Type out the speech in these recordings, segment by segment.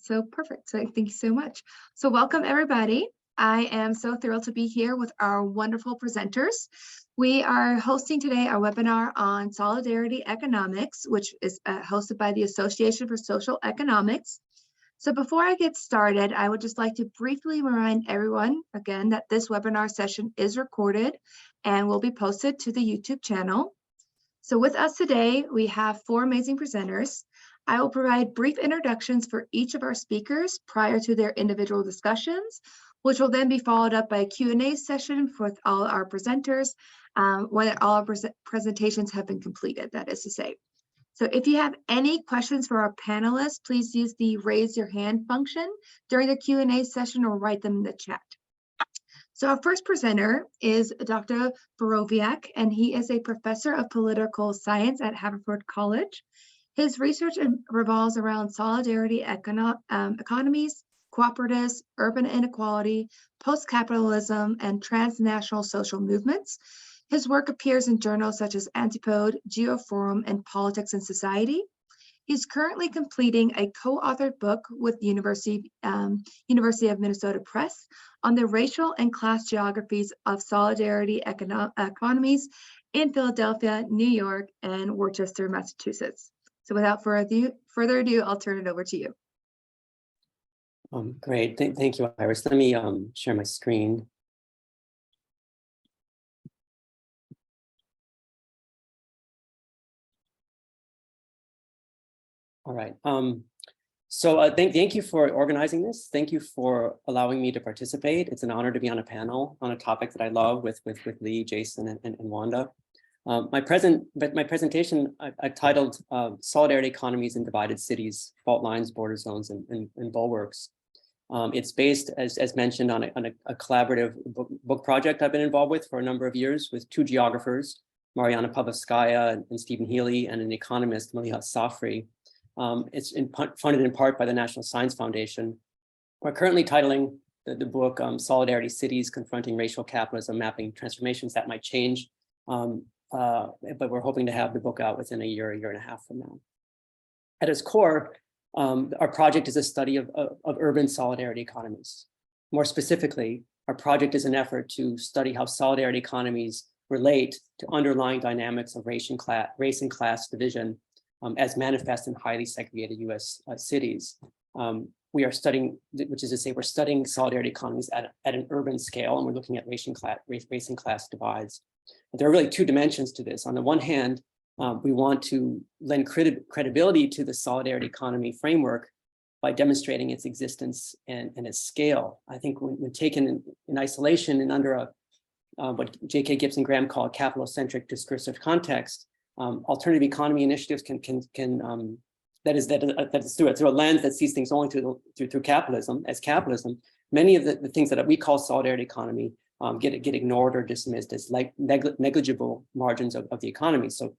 So perfect. So thank you so much. So welcome everybody. I am so thrilled to be here with our wonderful presenters. We are hosting today our webinar on solidarity economics, which is hosted by the Association for Social Economics. So before I get started, I would just like to briefly remind everyone again that this webinar session is recorded and will be posted to the YouTube channel. So with us today, we have four amazing presenters. I will provide brief introductions for each of our speakers prior to their individual discussions, which will then be followed up by a Q&A session with all our presenters when all our presentations have been completed, that is to say. So if you have any questions for our panelists, please use the raise your hand function during the Q&A session or write them in the chat. So our first presenter is Dr. Borowiak, and he is a professor of political science at Haverford College. His research revolves around solidarity economies, cooperatives, urban inequality, post-capitalism, and transnational social movements. His work appears in journals such as Antipode, Geoforum, and Politics and Society. He's currently completing a co-authored book with the University of Minnesota Press on the racial and class geographies of solidarity economies in Philadelphia, New York, and Worcester, Massachusetts. So without further ado, I'll turn it over to you. Great, thank you, Iris. Let me share my screen. All right. Thank you for organizing this. Thank you for allowing me to participate. It's an honor to be on a panel on a topic that I love with Lee, Jason, and Wanda. My presentation I titled "Solidarity Economies in Divided Cities: Fault Lines, Border Zones, and Bulwarks." It's based, as mentioned, on a collaborative book project I've been involved with for a number of years with two geographers, Mariana Pavlovskaya and Stephen Healy, and an economist, Maliha Safri. It's funded in part by the National Science Foundation. We're currently titling the book Solidarity Cities, Confronting Racial Capitalism, Mapping Transformations That Might Change. But we're hoping to have the book out within a year and a half from now. At its core, our project is a study of urban solidarity economies. More specifically, our project is an effort to study how solidarity economies relate to underlying dynamics of race and class division as manifest in highly segregated US cities. We are studying, which is to say, we're studying solidarity economies at an urban scale, and we're looking at race and class divides. But there are really two dimensions to this. On the one hand, we want to lend credibility to the solidarity economy framework by demonstrating its existence and its scale. I think when taken in isolation and under what J.K. Gibson Graham called capital-centric discursive context, alternative economy initiatives that is through a lens that sees things only through capitalism. Many of the things that we call solidarity economy get ignored or dismissed as like negligible margins of the economy. So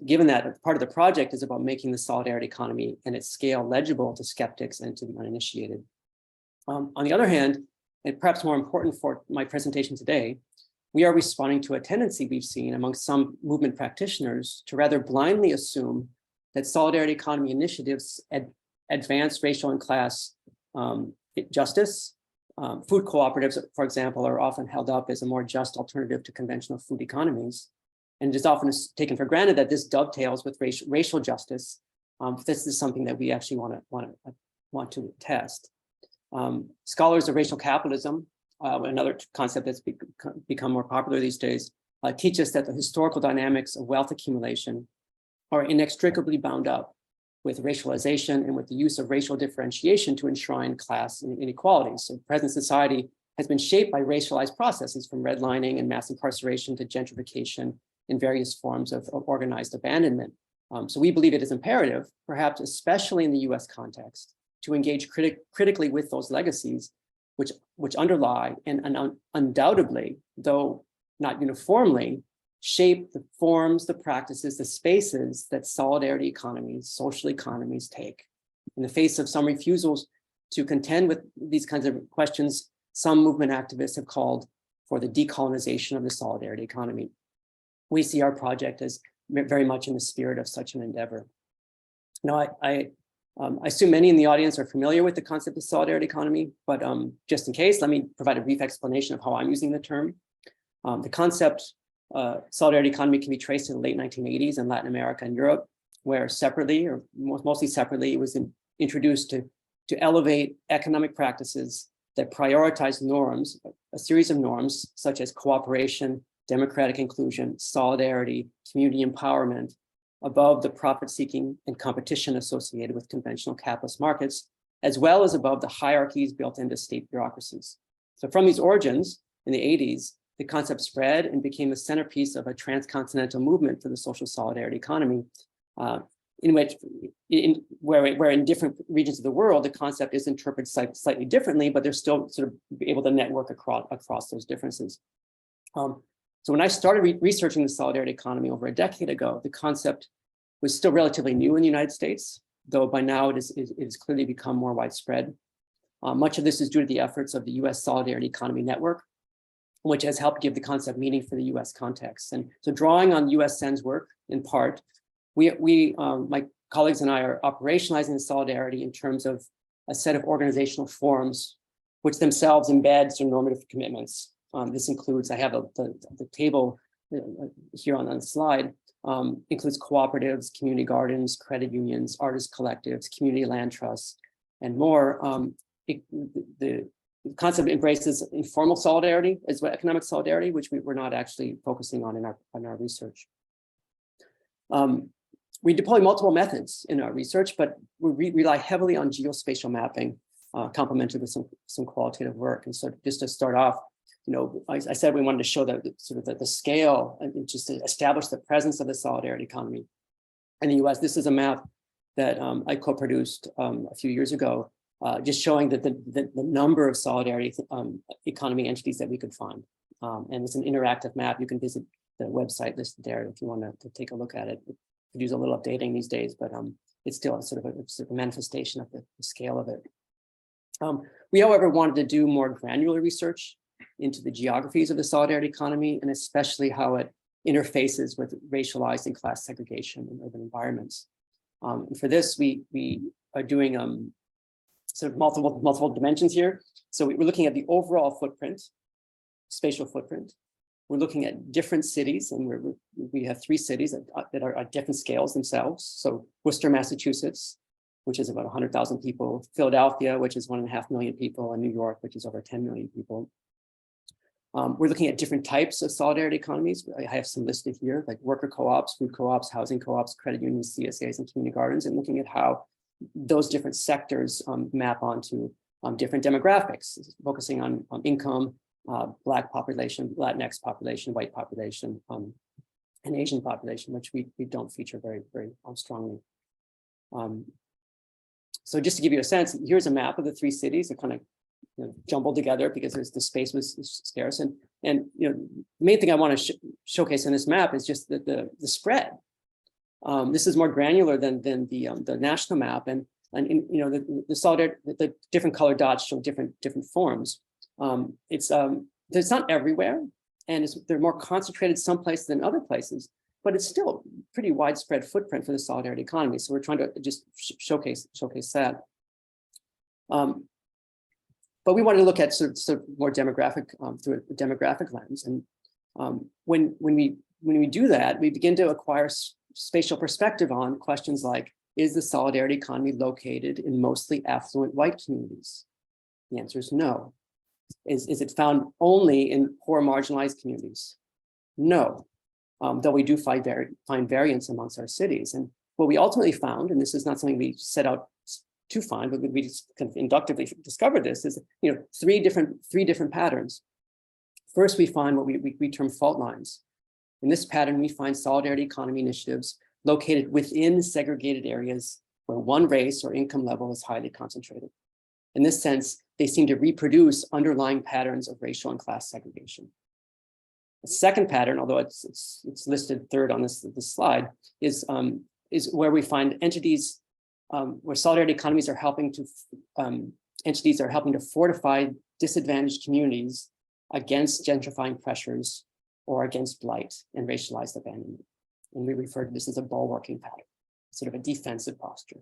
given that part of the project is about making the solidarity economy and its scale legible to skeptics and to the uninitiated. On the other hand, and perhaps more important for my presentation today, we are responding to a tendency we've seen among some movement practitioners to rather blindly assume that solidarity economy initiatives advance racial and class justice. Food cooperatives, for example, are often held up as a more just alternative to conventional food economies. And it is often taken for granted that this dovetails with racial justice. This is something that we actually want to test. Scholars of racial capitalism, another concept that's become more popular these days, teach us that the historical dynamics of wealth accumulation are inextricably bound up with racialization and with the use of racial differentiation to enshrine class inequality. So present society has been shaped by racialized processes, from redlining and mass incarceration to gentrification in various forms of organized abandonment. So we believe it is imperative, perhaps especially in the US context, to engage critically with those legacies which underlie and undoubtedly, though not uniformly, shape the forms, the practices, the spaces that solidarity economies, social economies take. In the face of some refusals to contend with these kinds of questions, some movement activists have called for the decolonization of the solidarity economy. We see our project as very much in the spirit of such an endeavor. Now, I I assume many in the audience are familiar with the concept of solidarity economy, but just in case, let me provide a brief explanation of how I'm using the term. The concept solidarity economy can be traced to the late 1980s in Latin America and Europe, where separately, or mostly separately, it was introduced to elevate economic practices that prioritize norms, a series of norms such as cooperation, democratic inclusion, solidarity, community empowerment, above the profit-seeking and competition associated with conventional capitalist markets, as well as above the hierarchies built into state bureaucracies. So from these origins in the 80s, the concept spread and became the centerpiece of a transcontinental movement for the social solidarity economy, where in different regions of the world, the concept is interpreted slightly differently, but they're still sort of able to network across those differences. So when I started researching the solidarity economy over a decade ago, the concept was still relatively new in the United States, though by now it has clearly become more widespread. Much of this is due to the efforts of the US Solidarity Economy Network, which has helped give the concept meaning for the US context. And so drawing on USCEN's work in part, my colleagues and I are operationalizing the solidarity in terms of a set of organizational forms, which themselves embed some normative commitments. This includes, I have the table here on the slide, includes cooperatives, community gardens, credit unions, artist collectives, community land trusts, and more. The concept embraces informal solidarity as well, economic solidarity, which we're not actually focusing on in our research. We deploy multiple methods in our research, but we rely heavily on geospatial mapping, complemented with some qualitative work. And so just to start off, I said we wanted to show the scale and just to establish the presence of the solidarity economy in the US. This is a map that I co-produced a few years ago, just showing that the number of solidarity economy entities that we could find. And it's an interactive map. You can visit the website listed there if you want to take a look at it. It could use a little updating these days, but it's still sort of a manifestation of the scale of it. We, however, wanted to do more granular research into the geographies of the solidarity economy, and especially how it interfaces with racialized and class segregation in urban environments. And for this, we are doing sort of multiple dimensions here. So we're looking at the overall footprint, spatial footprint. We're looking at different cities, and we have 3 cities that are at different scales themselves. So Worcester, Massachusetts, which is about 100,000 people, Philadelphia, which is 1.5 million people, and New York, which is over 10 million people. We're looking at different types of solidarity economies. I have some listed here, like worker co-ops, food co-ops, housing co-ops, credit unions, CSAs, and community gardens, and looking at how those different sectors map onto different demographics, focusing on income, Black population, Latinx population, white population, and Asian population, which we don't feature very strongly. So just to give you a sense, here's a map of the 3 cities. They're kind of jumbled together because the space was scarce. And the main thing I want to showcase in this map is just the spread. This is more granular than the national map, and the different colored dots show different forms. It's not everywhere, and they're more concentrated some places than other places, but it's still a pretty widespread footprint for the solidarity economy. So we're trying to just showcase that. But we wanted to look at sort of more demographic through a demographic lens, and when we do that, we begin to acquire spatial perspective on questions like: is the solidarity economy located in mostly affluent white communities? The answer is no. Is it found only in poor marginalized communities? No, though we do find variance amongst our cities. And what we ultimately found, and this is not something we set out to find, but we just kind of inductively discovered this, is three different patterns. First, we find what we term fault lines. In this pattern, we find solidarity economy initiatives located within segregated areas where one race or income level is highly concentrated. In this sense, they seem to reproduce underlying patterns of racial and class segregation. The second pattern, although it's listed third on this slide, is where we find entities where solidarity economies are helping to fortify disadvantaged communities against gentrifying pressures or against blight and racialized abandonment. And we refer to this as a bulwarking pattern, sort of a defensive posture.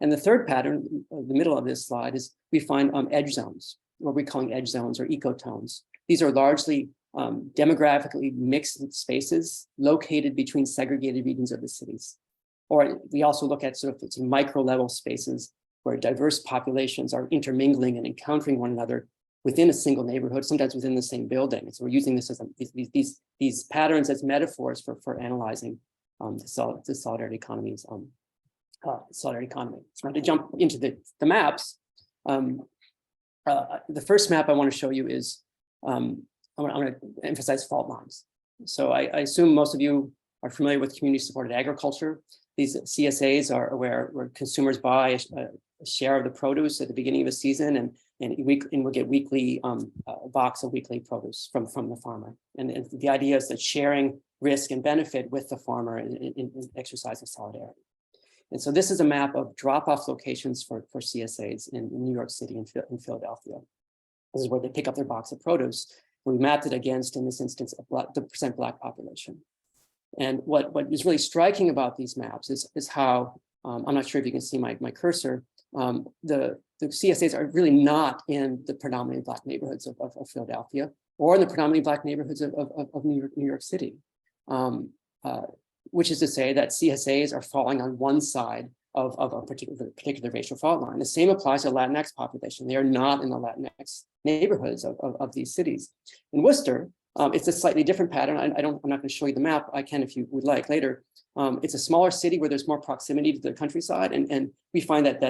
And the third pattern, the middle of this slide, is we find edge zones, what we're calling edge zones or ecotones. These are largely demographically mixed spaces located between segregated regions of the cities. Or we also look at sort of micro level spaces where diverse populations are intermingling and encountering one another within a single neighborhood, sometimes within the same building. And so we're using this as these patterns as metaphors for analyzing the solidarity economies. Solidarity economy. So to jump into the maps, the first map I want to show you is I'm going to emphasize fault lines. So I assume most of you are familiar with community-supported agriculture. These CSAs are where consumers buy a share of the produce at the beginning of a season, and we'll get weekly box of weekly produce from the farmer. And the idea is that sharing risk and benefit with the farmer in exercise of solidarity. And so this is a map of drop-off locations for CSAs in New York City and in Philadelphia. This is where they pick up their box of produce. We mapped it against, in this instance, the percent Black population. And what is really striking about these maps is how, I'm not sure if you can see my cursor, the CSAs are really not in the predominantly Black neighborhoods of Philadelphia or in the predominantly Black neighborhoods of New York City. Which is to say that CSAs are falling on one side of a particular racial fault line. The same applies to the Latinx population. They are not in the Latinx neighborhoods of these cities. In Worcester, it's a slightly different pattern. I'm not going to show you the map. I can if you would like later. It's a smaller city where there's more proximity to the countryside, and we find that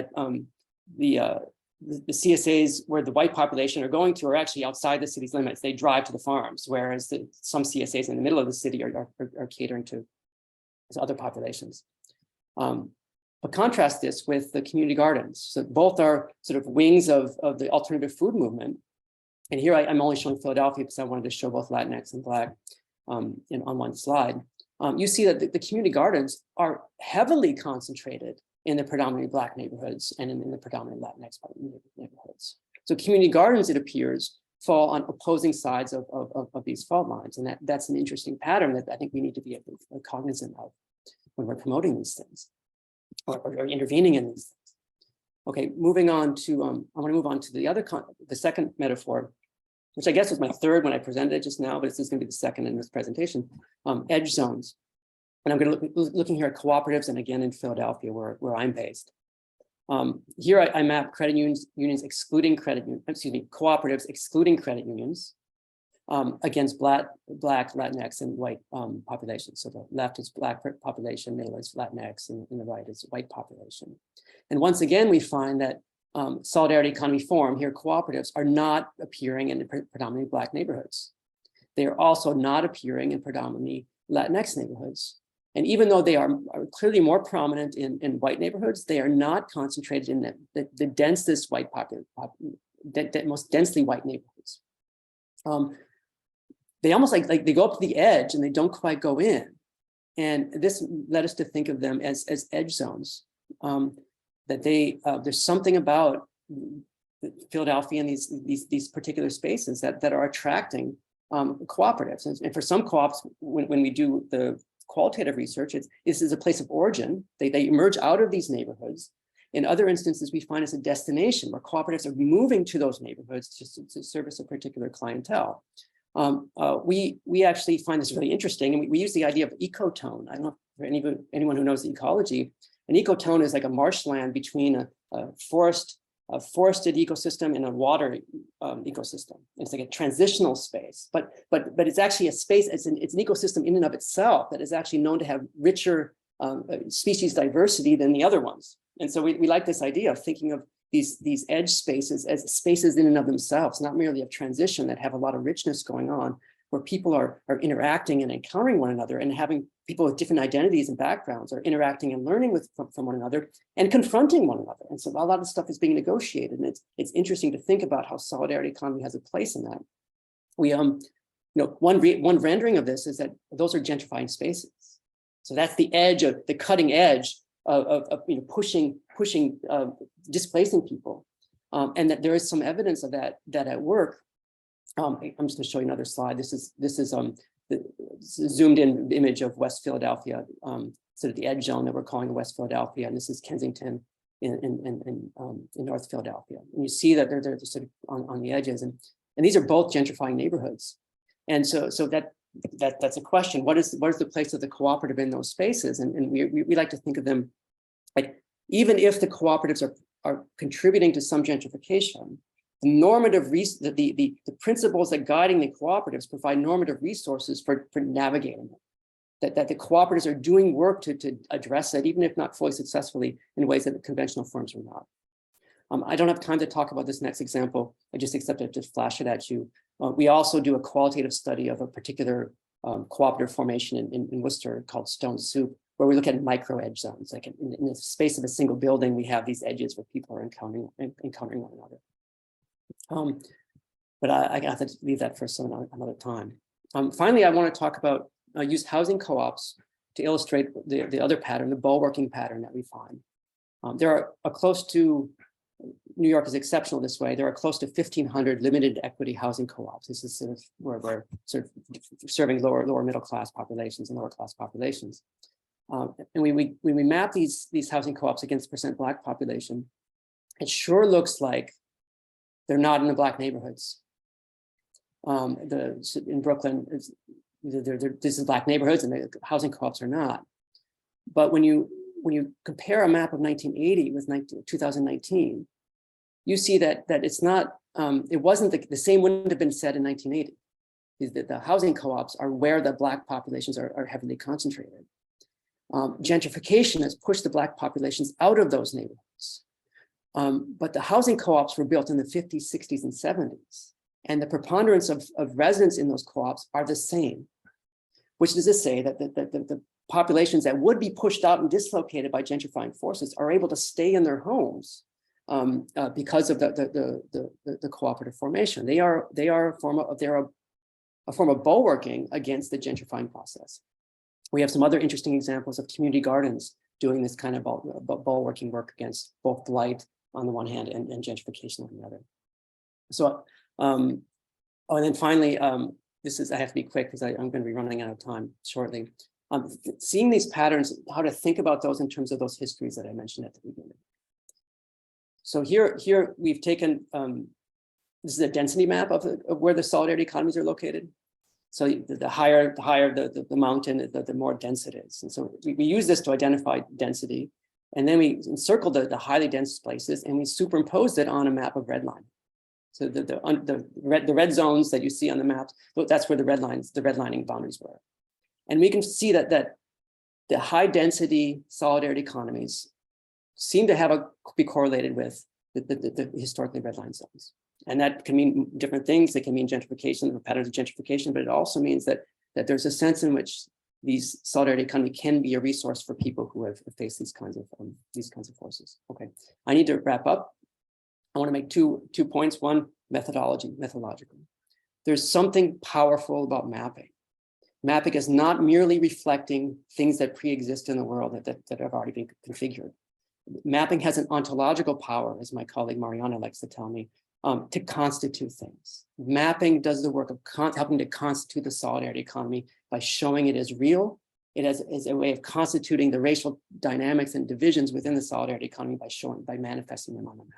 the CSAs where the white population are going to are actually outside the city's limits. They drive to the farms, whereas some CSAs in the middle of the city are catering to other populations. But contrast this with the community gardens. So both are sort of wings of the alternative food movement. And here I'm only showing Philadelphia because I wanted to show both Latinx and Black on one slide. You see that the community gardens are heavily concentrated in the predominantly Black neighborhoods and in the predominantly Latinx neighborhoods. So community gardens, it appears, fall on opposing sides of these fault lines. And that's an interesting pattern that I think we need to be cognizant of when we're promoting these things or intervening in these things. Okay, moving on to, I want to move on to the second metaphor, which I guess was my third when I presented it just now, but this is going to be the second in this presentation, edge zones. And I'm going to looking here at cooperatives and again in Philadelphia where I'm based. Here I map credit unions excluding cooperatives excluding credit unions against Black, Latinx, and white populations. So the left is Black population, middle is Latinx, and the right is white population. And once again, we find that Solidarity Economy Forum, here cooperatives, are not appearing in predominantly Black neighborhoods. They are also not appearing in predominantly Latinx neighborhoods. And even though they are clearly more prominent in white neighborhoods, they are not concentrated in the densest white most densely white neighborhoods. They almost like they go up to the edge and they don't quite go in. And this led us to think of them as edge zones. That there's something about Philadelphia and these particular spaces that are attracting cooperatives. And for some co-ops, when we do the qualitative research, this is a place of origin. They emerge out of these neighborhoods. In other instances, we find it's a destination where cooperatives are moving to those neighborhoods to service a particular clientele. We actually find this really interesting, and we use the idea of ecotone. I don't know if anyone who knows the ecology. An ecotone is like a marshland between a forested ecosystem and a water ecosystem. It's like a transitional space, but it's actually a space. It's an ecosystem in and of itself that is actually known to have richer species diversity than the other ones. And so we like this idea of thinking of these edge spaces as spaces in and of themselves, not merely of transition, that have a lot of richness going on, where people are interacting and encountering one another, and having people with different identities and backgrounds are interacting and learning from one another and confronting one another. And so a lot of stuff is being negotiated, and it's interesting to think about how solidarity economy has a place in that. We one rendering of this is that those are gentrifying spaces. So that's the edge of the cutting edge of pushing displacing people, and that there is some evidence of that at work. I'm just going to show you another slide. This is the zoomed in image of West Philadelphia, sort of the edge zone that we're calling West Philadelphia, and this is Kensington in North Philadelphia. And you see that they're sort of on the edges, and these are both gentrifying neighborhoods. And so that's a question. What is the place of the cooperative in those spaces? And we like to think of them like, even if the cooperatives are contributing to some gentrification, the normative the principles that guiding the cooperatives provide normative resources for navigating it. That the cooperatives are doing work to address it, even if not fully successfully, in ways that the conventional firms are not. I don't have time to talk about this next example. I just accepted to flash it at you. We also do a qualitative study of a particular cooperative formation in Worcester called Stone Soup, where we look at micro edge zones. Like in the space of a single building, we have these edges where people are encountering one another. But I have to leave that for another time. Finally, I want to talk about use housing co-ops to illustrate the other pattern, the bulwarking pattern that we find. There are close to, New York is exceptional this way, there are close to 1,500 limited equity housing co-ops. This is sort of where they're sort of serving lower middle class populations and lower class populations. And when we map these housing co-ops against % Black population, it sure looks like they're not in the Black neighborhoods. In Brooklyn, this is Black neighborhoods, and the housing co-ops are not. But when you compare a map of 1980 with 2019, you see that it's not. It wasn't the same wouldn't have been said in 1980. The housing co-ops are where the Black populations are heavily concentrated. Gentrification has pushed the Black populations out of those neighborhoods. But the housing co-ops were built in the 50s, 60s, and 70s. And the preponderance of residents in those co-ops are the same, which is to say that the populations that would be pushed out and dislocated by gentrifying forces are able to stay in their homes because of the cooperative formation. They are a form of bulwarking against the gentrifying process. We have some other interesting examples of community gardens doing this kind of bulwarking work against both blight on the one hand and gentrification on the other. So, and then finally, I have to be quick because I'm going to be running out of time shortly. Seeing these patterns, how to think about those in terms of those histories that I mentioned at the beginning. So here we've taken, this is a density map of where the solidarity economies are located. So the higher the mountain, the more dense it is. And so we use this to identify density. And then we encircled the highly dense places and we superimposed it on a map of redline. So the red zones that you see on the map, that's where the redlining boundaries were. And we can see that the high density solidarity economies seem to be correlated with the historically redlined zones. And that can mean different things. It can mean gentrification, or patterns of gentrification, but it also means that there's a sense in which these solidarity economy can be a resource for people who have faced these kinds of forces. Okay, I need to wrap up. I want to make two points. One, methodological. There's something powerful about mapping. Mapping is not merely reflecting things that pre-exist in the world that have already been configured. Mapping has an ontological power, as my colleague Mariana likes to tell me, to constitute things. Mapping does the work of helping to constitute the solidarity economy by showing it as real. It is a way of constituting the racial dynamics and divisions within the solidarity economy by manifesting them on the map.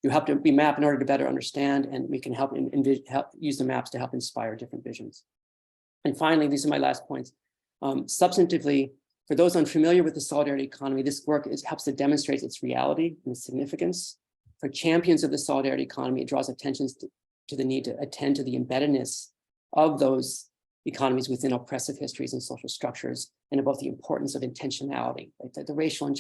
You have to be mapped in order to better understand, and we can help use the maps to help inspire different visions. And finally, these are my last points. Substantively, for those unfamiliar with the solidarity economy, this work helps to demonstrate its reality and its significance. For champions of the solidarity economy, it draws attention to the need to attend to the embeddedness of those economies within oppressive histories and social structures, and about the importance of intentionality. Right? That the racial and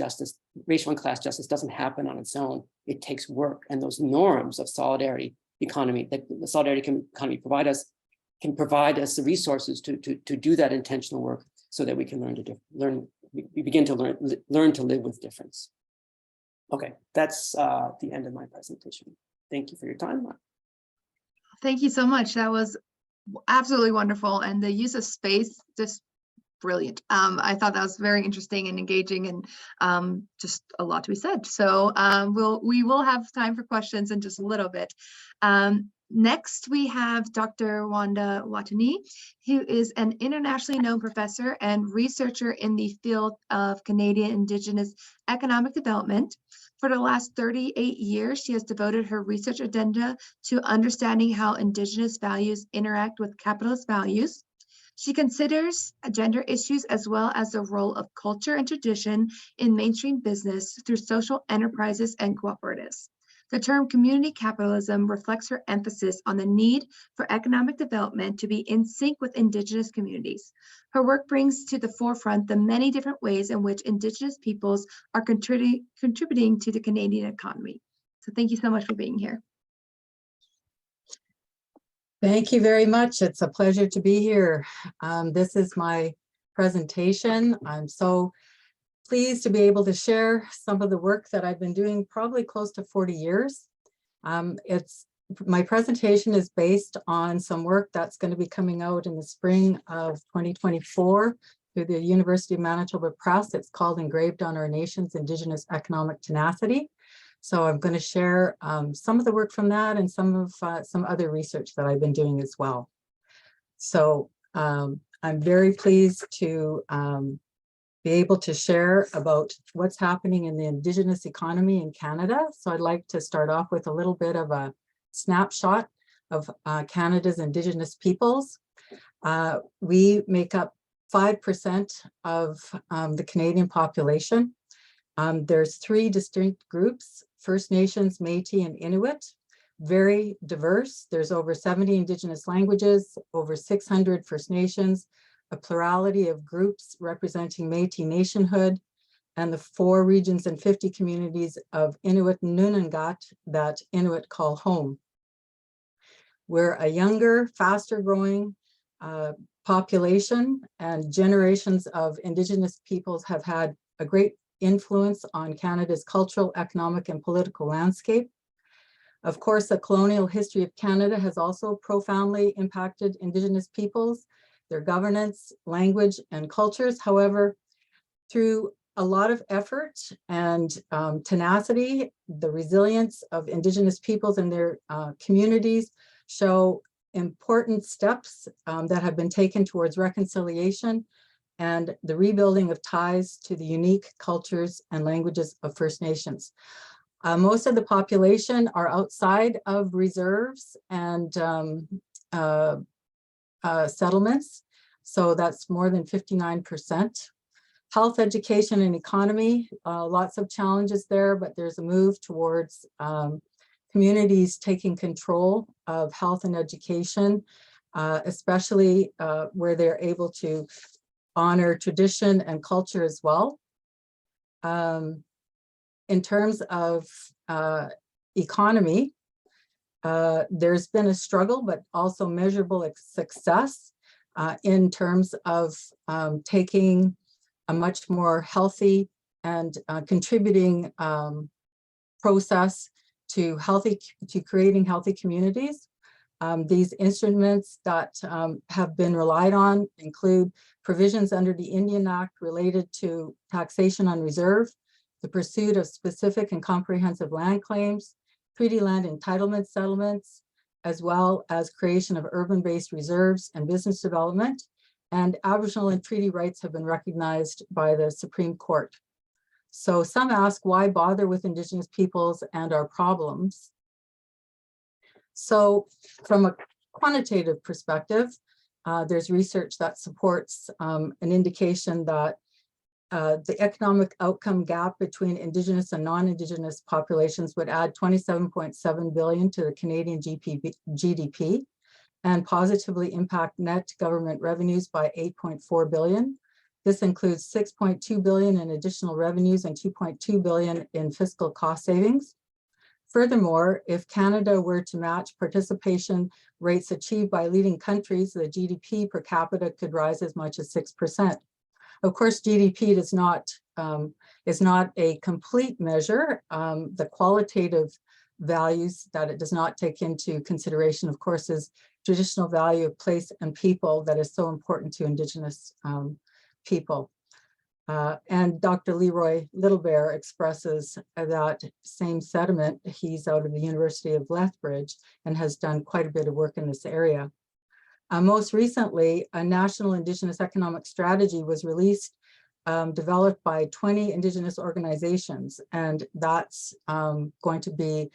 class justice doesn't happen on its own. It takes work, and those norms of solidarity economy that the solidarity economy can provide us the resources to do that intentional work, so that we can begin to learn to live with difference. Okay, that's the end of my presentation. Thank you for your time. Thank you so much. That was absolutely wonderful. And the use of space, just brilliant. I thought that was very interesting and engaging, and just a lot to be said. So we will have time for questions in just a little bit. Next, we have Dr. Wanda Watani, who is an internationally known professor and researcher in the field of Canadian Indigenous economic development. For the last 38 years, she has devoted her research agenda to understanding how Indigenous values interact with capitalist values. She considers gender issues as well as the role of culture and tradition in mainstream business through social enterprises and cooperatives. The term community capitalism reflects her emphasis on the need for economic development to be in sync with Indigenous communities. Her work brings to the forefront the many different ways in which Indigenous peoples are contributing to the Canadian economy. So thank you so much for being here. Thank you very much. It's a pleasure to be here. This is my presentation. I'm so pleased to be able to share some of the work that I've been doing probably close to 40 years. My presentation is based on some work that's going to be coming out in the spring of 2024 through the University of Manitoba Press. It's called Engraved on Our Nation's Indigenous Economic Tenacity. So I'm going to share some of the work from that and some other research that I've been doing as well. So I'm very pleased to be able to share about what's happening in the Indigenous economy in Canada. So I'd like to start off with a little bit of a snapshot of Canada's Indigenous peoples. We make up 5% of the Canadian population. There's 3 distinct groups: First Nations, Métis, and Inuit. Very diverse. There's over 70 Indigenous languages, over 600 First Nations, a plurality of groups representing Métis nationhood, and the 4 regions and 50 communities of Inuit Nunangat that Inuit call home. We're a younger, faster growing population, and generations of Indigenous peoples have had a great influence on Canada's cultural, economic, and political landscape. Of course, the colonial history of Canada has also profoundly impacted Indigenous peoples, their governance, language, and cultures. However, through a lot of effort and tenacity, the resilience of Indigenous peoples and their communities show important steps that have been taken towards reconciliation and the rebuilding of ties to the unique cultures and languages of First Nations. Most of the population are outside of reserves and settlements, so that's more than 59%. Health, education, and economy, lots of challenges there, but there's a move towards communities taking control of health and education, especially where they're able to honor tradition and culture as well. In terms of economy, there's been a struggle, but also measurable success in terms of taking a much more healthy and contributing process to creating healthy communities. These instruments that have been relied on include provisions under the Indian Act related to taxation on reserve, the pursuit of specific and comprehensive land claims, treaty land entitlement settlements, as well as creation of urban-based reserves and business development. And Aboriginal and treaty rights have been recognized by the Supreme Court. So some ask, why bother with Indigenous peoples and our problems? So from a quantitative perspective, there's research that supports an indication that the economic outcome gap between Indigenous and non-Indigenous populations would add 27.7 billion to the Canadian GDP and positively impact net government revenues by 8.4 billion. This includes 6.2 billion in additional revenues and 2.2 billion in fiscal cost savings. Furthermore, if Canada were to match participation rates achieved by leading countries, the GDP per capita could rise as much as 6%. Of course, GDP is not a complete measure. The qualitative values that it does not take into consideration, of course, is traditional value of place and people that is so important to Indigenous people. And Dr. Leroy Littlebear expresses that same sentiment. He's out of the University of Lethbridge and has done quite a bit of work in this area. Most recently, a national Indigenous economic strategy was released, developed by 20 Indigenous organizations, and that's going to be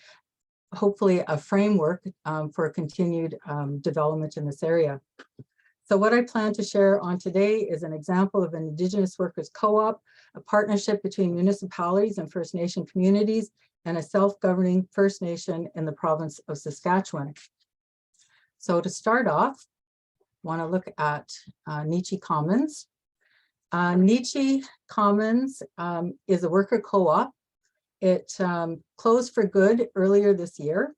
hopefully a framework for continued development in this area. So what I plan to share on today is an example of an Indigenous workers co-op, a partnership between municipalities and First Nation communities, and a self-governing First Nation in the province of Saskatchewan. So to start off, I want to look at Nietzsche Commons. Nietzsche Commons is a worker co-op. It closed for good earlier this year.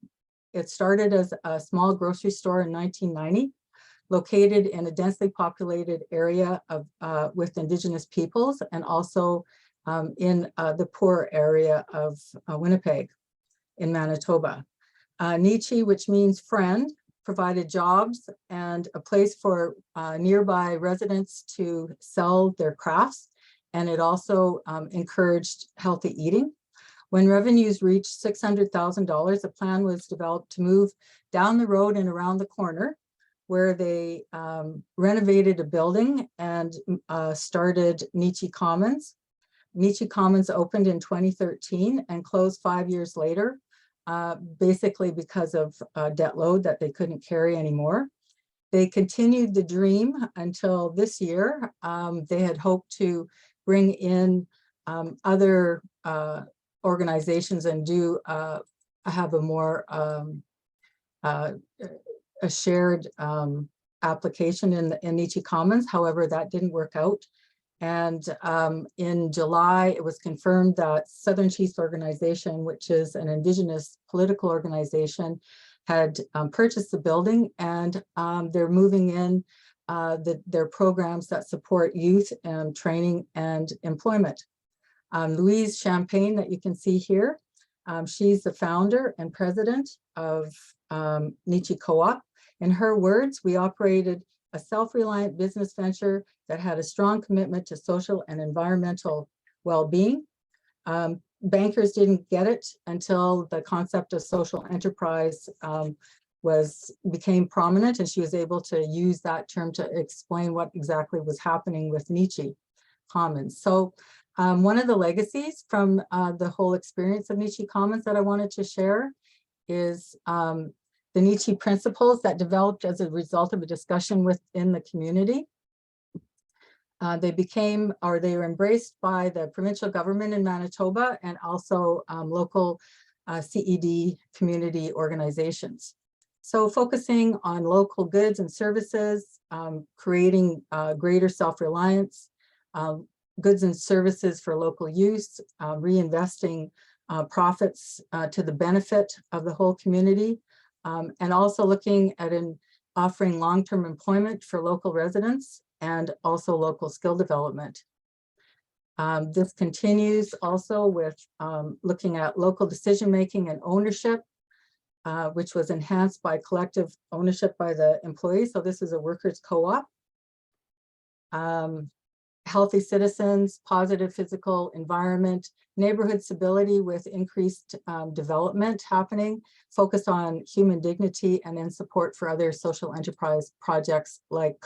It started as a small grocery store in 1990. Located in a densely populated area of with Indigenous peoples, and also in the poor area of Winnipeg in Manitoba. Nietzsche, which means friend, provided jobs and a place for nearby residents to sell their crafts, and it also encouraged healthy eating. When revenues reached $600,000, a plan was developed to move down the road and around the corner, where they renovated a building and started Nietzsche Commons. Nietzsche Commons opened in 2013 and closed 5 years later, basically because of debt load that they couldn't carry anymore. They continued the dream until this year. They had hoped to bring in other organizations and do have a more a shared application in Nietzsche Commons. However, that didn't work out. And in July, it was confirmed that Southern Chiefs Organization, which is an Indigenous political organization, had purchased the building, and they're moving in their programs that support youth and training and employment. Louise Champagne, that you can see here, she's the founder and president of Nietzsche Co-op. In her words, we operated a self-reliant business venture that had a strong commitment to social and environmental well-being. Bankers didn't get it until the concept of social enterprise became prominent, and she was able to use that term to explain what exactly was happening with Nietzsche Commons. So one of the legacies from the whole experience of Nietzsche Commons that I wanted to share is the Nietzsche principles that developed as a result of a discussion within the community. They were embraced by the provincial government in Manitoba and also local CED community organizations. So focusing on local goods and services, creating greater self-reliance, goods and services for local use, reinvesting profits to the benefit of the whole community, and also looking at offering long-term employment for local residents and also local skill development. This continues also with looking at local decision-making and ownership, which was enhanced by collective ownership by the employees. So this is a workers' co-op. Healthy citizens, positive physical environment, neighborhood stability with increased development happening, focus on human dignity, and then support for other social enterprise projects like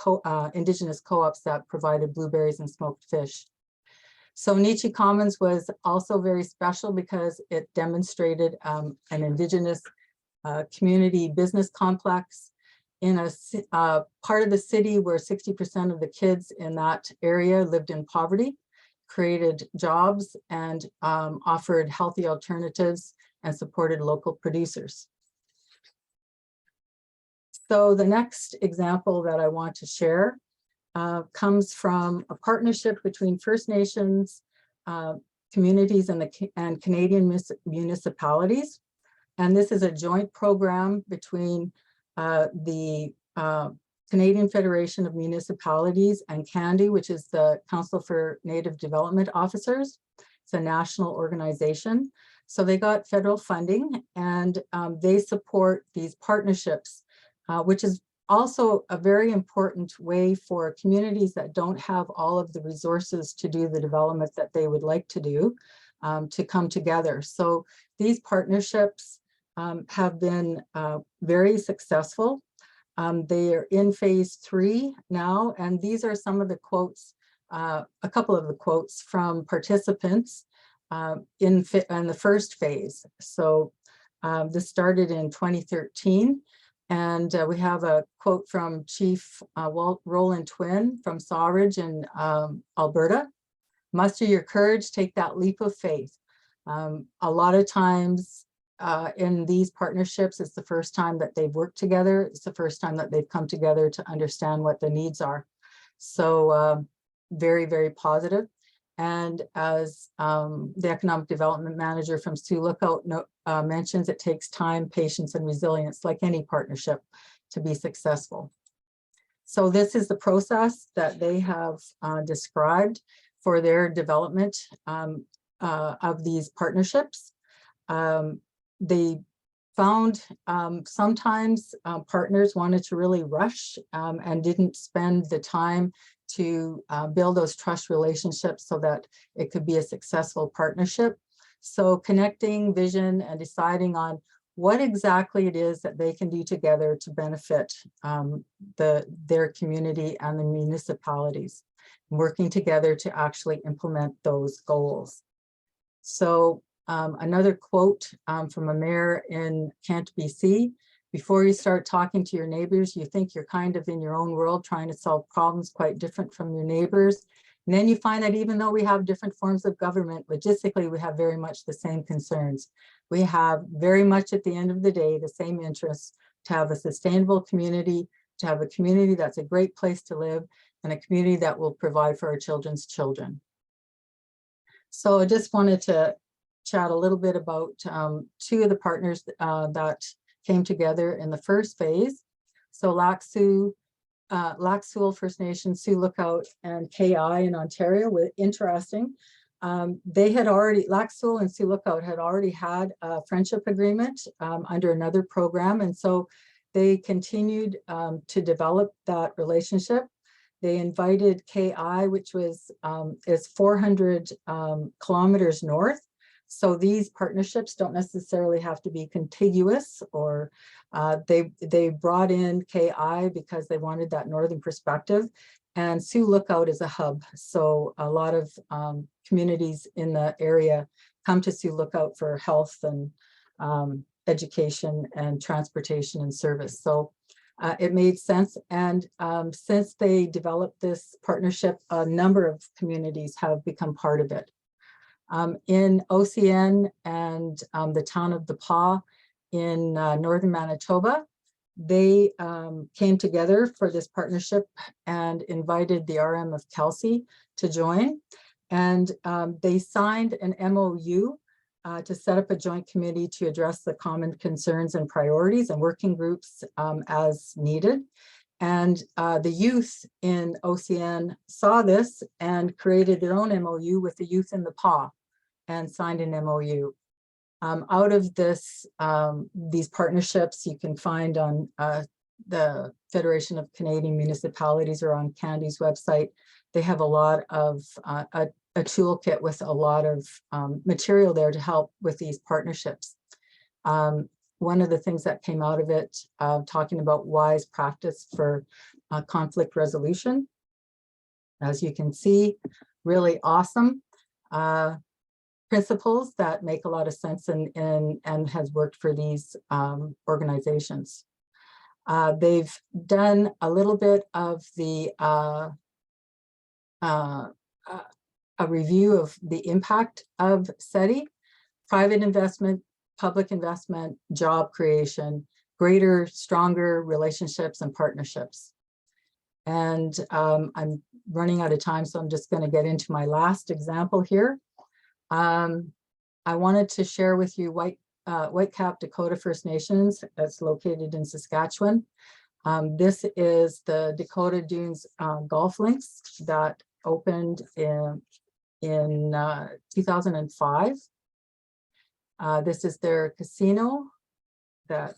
Indigenous co-ops that provided blueberries and smoked fish. So Nietzsche Commons was also very special because it demonstrated an Indigenous community business complex in a part of the city where 60% of the kids in that area lived in poverty, created jobs, and offered healthy alternatives and supported local producers. So the next example that I want to share comes from a partnership between First Nations communities and Canadian municipalities. And this is a joint program between the Canadian Federation of Municipalities and CANDI, which is the Council for Native Development Officers. It's a national organization. So they got federal funding, and they support these partnerships, which is also a very important way for communities that don't have all of the resources to do the development that they would like to do to come together. So these partnerships have been very successful. They are in phase 3 now, and these are some of the quotes, a couple of the quotes from participants in the first phase. So this started in 2013, and we have a quote from Chief Roland Twin from Sawridge in Alberta. Muster your courage, take that leap of faith. A lot of times in these partnerships, it's the first time that they've worked together. It's the first time that they've come together to understand what the needs are. So very, very positive. And as the Economic Development Manager from Sioux Lookout mentions, it takes time, patience, and resilience, like any partnership, to be successful. So this is the process that they have described for their development of these partnerships. They found sometimes partners wanted to really rush and didn't spend the time to build those trust relationships so that it could be a successful partnership. So connecting vision and deciding on what exactly it is that they can do together to benefit their community and the municipalities, working together to actually implement those goals. So another quote from a mayor in Kent, BC: before you start talking to your neighbors, you think you're kind of in your own world trying to solve problems quite different from your neighbors. And then you find that even though we have different forms of government, logistically, we have very much the same concerns. We have very much at the end of the day, the same interests: to have a sustainable community, to have a community that's a great place to live, and a community that will provide for our children's children. So I just wanted to chat a little bit about 2 of the partners that came together in the first phase. So Lac Seul First Nation, Sioux Lookout, and KI in Ontario. With interesting, they had already, Lac Seul and Sioux Lookout had already had a friendship agreement under another program, and so they continued to develop that relationship. They invited KI, which was is 400 kilometers north. So these partnerships don't necessarily have to be contiguous, or they brought in KI because they wanted that northern perspective. And Sioux Lookout is a hub. So a lot of communities in the area come to Sioux Lookout for health and education and transportation and service. So it made sense. And since they developed this partnership, a number of communities have become part of it. In OCN and the town of DePauw in northern Manitoba, they came together for this partnership and invited the RM of Kelsey to join. And they signed an MOU to set up a joint committee to address the common concerns and priorities and working groups as needed. And the youth in OCN saw this and created their own MOU with the youth in the PAW and signed an MOU. Out of this, these partnerships you can find on the Federation of Canadian Municipalities or on Candy's website. They have a lot of a toolkit with a lot of material there to help with these partnerships. One of the things that came out of it, talking about wise practice for conflict resolution. As you can see, really awesome principles that make a lot of sense and has worked for these organizations. They've done a little bit of the a review of the impact of SETI: private investment, public investment, job creation, greater, stronger relationships and partnerships. And I'm running out of time, so I'm just going to get into my last example here. I wanted to share with you Whitecap Dakota First Nations that's located in Saskatchewan. This is the Dakota Dunes golf links that opened in 2005. This is their casino that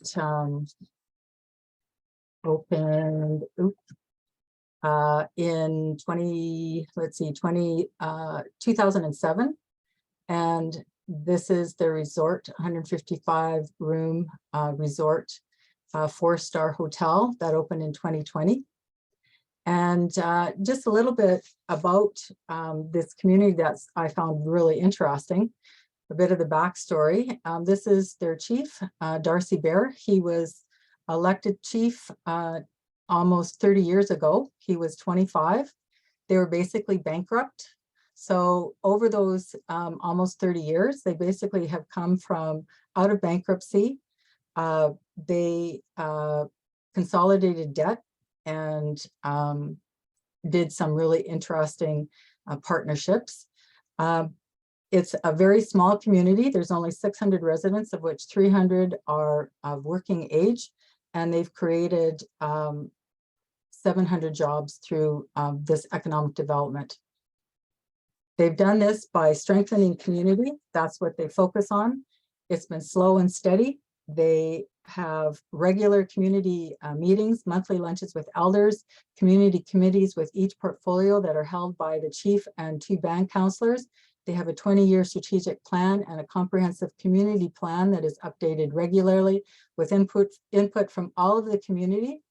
opened in 2007. And this is the resort, 155 room resort, 4-star hotel that opened in 2020. And just a little bit about this community that I found really interesting. A bit of the backstory. This is their chief, Darcy Bear. He was elected chief almost 30 years ago. He was 25. They were basically bankrupt. So over those almost 30 years, they basically have come from out of bankruptcy. They consolidated debt and did some really interesting partnerships. It's a very small community. There's only 600 residents, of which 300 are of working age, and they've created 700 jobs through this economic development. They've done this by strengthening community. That's what they focus on. It's been slow and steady. They have regular community meetings, monthly lunches with elders, community committees with each portfolio that are held by the chief and 2 band counselors. They have a 20-year strategic plan and a comprehensive community plan that is updated regularly with input from all of the community.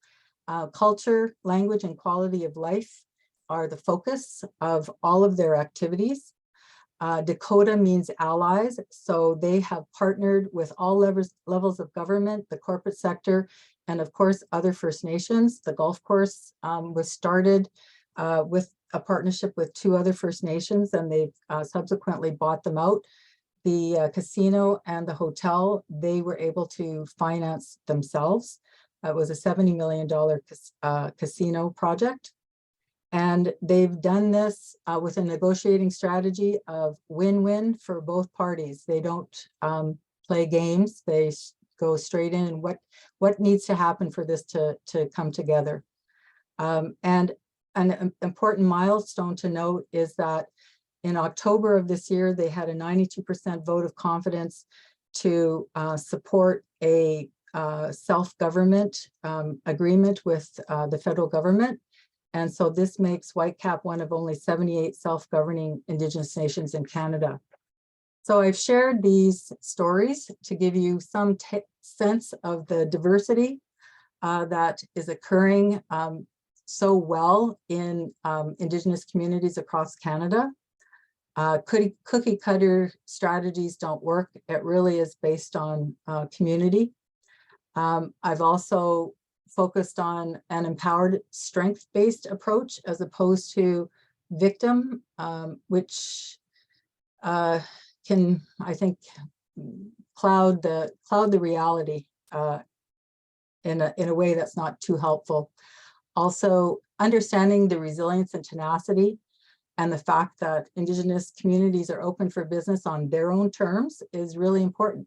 Culture, language, and quality of life are the focus of all of their activities. Dakota means allies, so they have partnered with all levels of government, the corporate sector, and of course, other First Nations. The golf course was started with a partnership with 2 other First Nations, and they've subsequently bought them out. The casino and the hotel, they were able to finance themselves. It was a $70 million casino project. And they've done this with a negotiating strategy of win-win for both parties. They don't play games. They go straight in and what needs to happen for this to come together. And an important milestone to note is that in October of this year, they had a 92% vote of confidence to support a self-government agreement with the federal government. And so this makes Whitecap one of only 78 self-governing Indigenous nations in Canada. So I've shared these stories to give you some sense of the diversity that is occurring so well in Indigenous communities across Canada. Cookie cutter strategies don't work. It really is based on community. I've also focused on an empowered strength-based approach as opposed to victim, which can, I think, cloud the reality in a way that's not too helpful. Also, understanding the resilience and tenacity and the fact that Indigenous communities are open for business on their own terms is really important.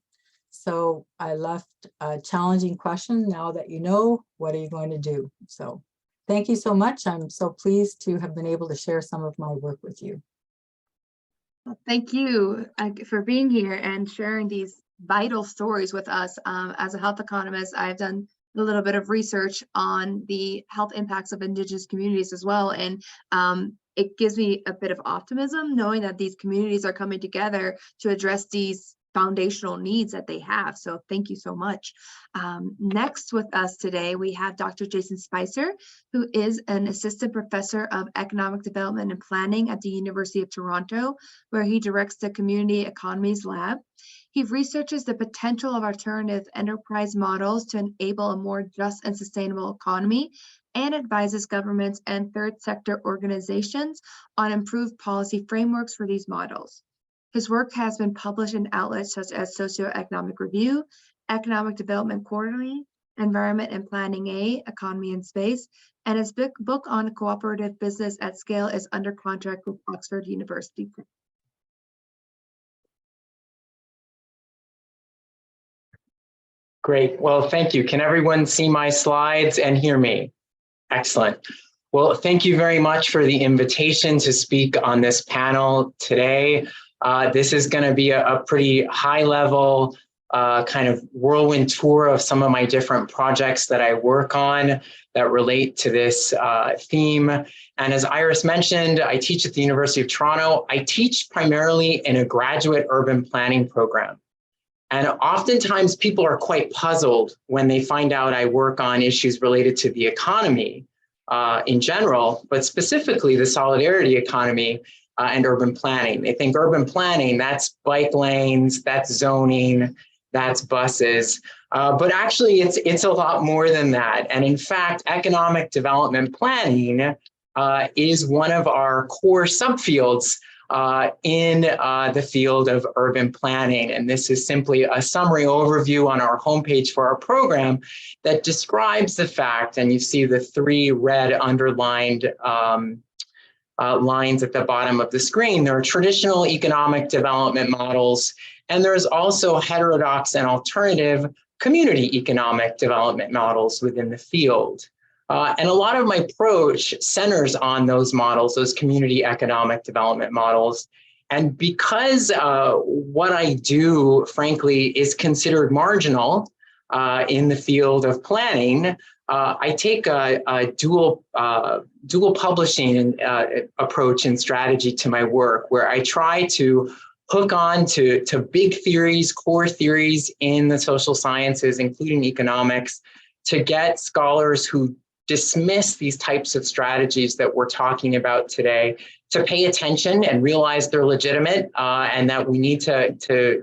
So I left a challenging question. Now that you know, what are you going to do? So thank you so much. I'm so pleased to have been able to share some of my work with you. Well, thank you for being here and sharing these vital stories with us. As a health economist, I've done a little bit of research on the health impacts of Indigenous communities as well. And it gives me a bit of optimism knowing that these communities are coming together to address these foundational needs that they have. So thank you so much. Next with us today, we have Dr. Jason Spicer, who is an assistant professor of economic development and planning at the University of Toronto, where he directs the Community Economies Lab. He researches the potential of alternative enterprise models to enable a more just and sustainable economy and advises governments and third sector organizations on improved policy frameworks for these models. His work has been published in outlets such as Socioeconomic Review, Economic Development Quarterly, Environment and Planning A, Economy and Space, and his book on cooperative business at scale is under contract with Oxford University. Great. Well, thank you. Can everyone see my slides and hear me? Excellent. Well, thank you very much for the invitation to speak on this panel today. This is going to be a pretty high level kind of whirlwind tour of some of my different projects that I work on that relate to this theme. And as Iris mentioned, I teach at the University of Toronto. I teach primarily in a graduate urban planning program. And oftentimes people are quite puzzled when they find out I work on issues related to the economy in general, but specifically the solidarity economy and urban planning. They think urban planning, that's bike lanes, that's zoning, that's buses, but actually it's a lot more than that. And in fact, economic development planning is one of our core subfields in the field of urban planning. And this is simply a summary overview on our homepage for our program that describes the fact, and you see the 3 red underlined lines at the bottom of the screen. There are traditional economic development models, and there's also heterodox and alternative community economic development models within the field. And a lot of my approach centers on those models, those community economic development models. And because what I do, frankly, is considered marginal in the field of planning, I take a dual publishing approach and strategy to my work, where I try to hook on to big theories, core theories in the social sciences, including economics, to get scholars who dismiss these types of strategies that we're talking about today to pay attention and realize they're legitimate and that we need to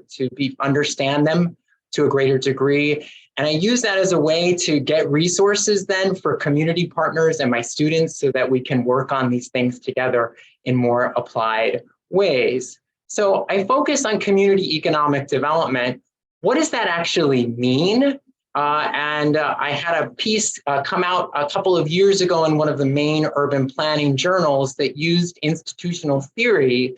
understand them to a greater degree. And I use that as a way to get resources then for community partners and my students so that we can work on these things together in more applied ways. So I focus on community economic development. What does that actually mean? I had a piece come out a couple of years ago in one of the main urban planning journals that used institutional theory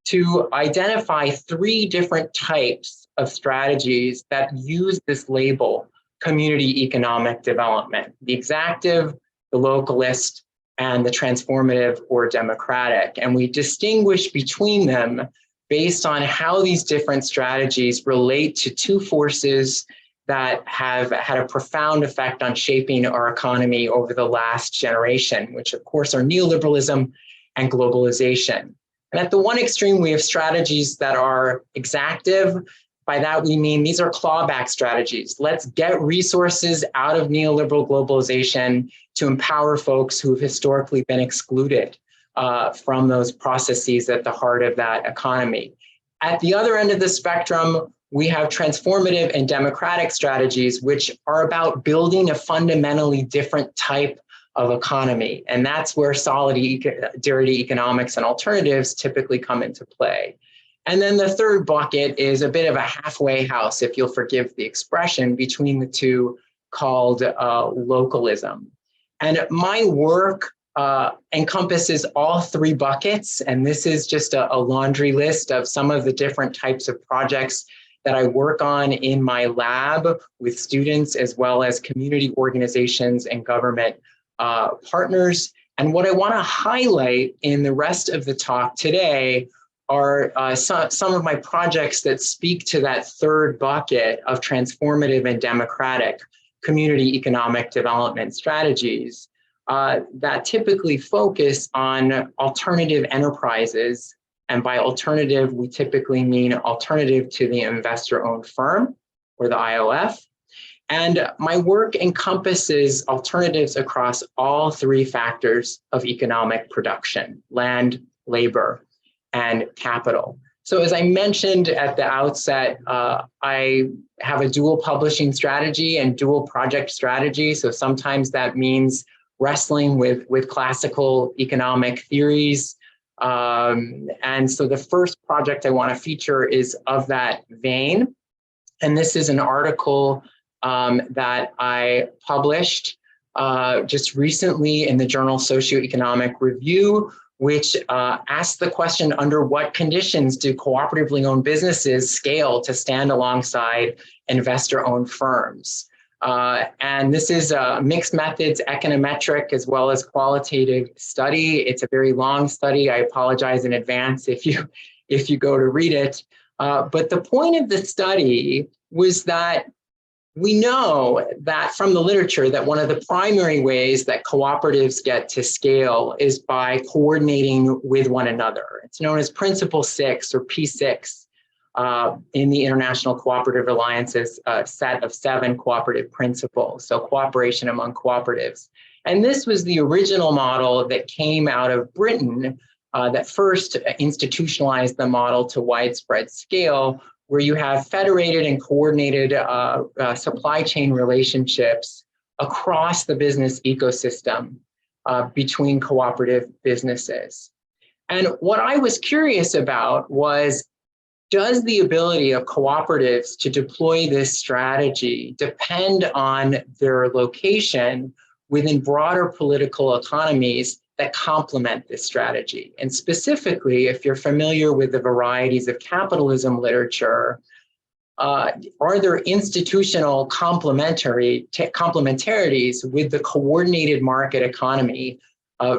to identify 3 different types of strategies that use this label, community economic development: the exactive, the localist, and the transformative or democratic. And we distinguish between them based on how these different strategies relate to 2 forces that have had a profound effect on shaping our economy over the last generation, which of course are neoliberalism and globalization. And at the one extreme, we have strategies that are exactive. By that, we mean these are clawback strategies. Let's get resources out of neoliberal globalization to empower folks who have historically been excluded from those processes at the heart of that economy. At the other end of the spectrum, we have transformative and democratic strategies, which are about building a fundamentally different type of economy. And that's where solidarity economics and alternatives typically come into play. And then the third bucket is a bit of a halfway house, if you'll forgive the expression, between the 2, called localism. And my work encompasses all 3 buckets. And this is just a laundry list of some of the different types of projects that I work on in my lab with students, as well as community organizations and government partners. And what I want to highlight in the rest of the talk today are some of my projects that speak to that 3rd bucket of transformative and democratic community economic development strategies that typically focus on alternative enterprises. And by alternative, we typically mean alternative to the investor-owned firm, or the IOF. And my work encompasses alternatives across all 3 factors of economic production: land, labor, and capital. So as I mentioned at the outset, I have a dual publishing strategy and dual project strategy. So sometimes that means wrestling with classical economic theories. And so the first project I want to feature is of that vein. And this is an article that I published just recently in the journal Socioeconomic Review, which asked the question, under what conditions do cooperatively owned businesses scale to stand alongside investor-owned firms? And this is a mixed methods econometric as well as qualitative study. It's a very long study. I apologize in advance if you go to read it. But the point of the study was that we know that from the literature that one of the primary ways that cooperatives get to scale is by coordinating with one another. It's known as Principle 6 or P6 in the International Cooperative Alliance's set of 7 cooperative principles, so cooperation among cooperatives. And this was the original model that came out of Britain that first institutionalized the model to widespread scale, where you have federated and coordinated supply chain relationships across the business ecosystem between cooperative businesses. And what I was curious about was, does the ability of cooperatives to deploy this strategy depend on their location within broader political economies that complement this strategy? And specifically, if you're familiar with the varieties of capitalism literature, are there institutional complementarities with the coordinated market economy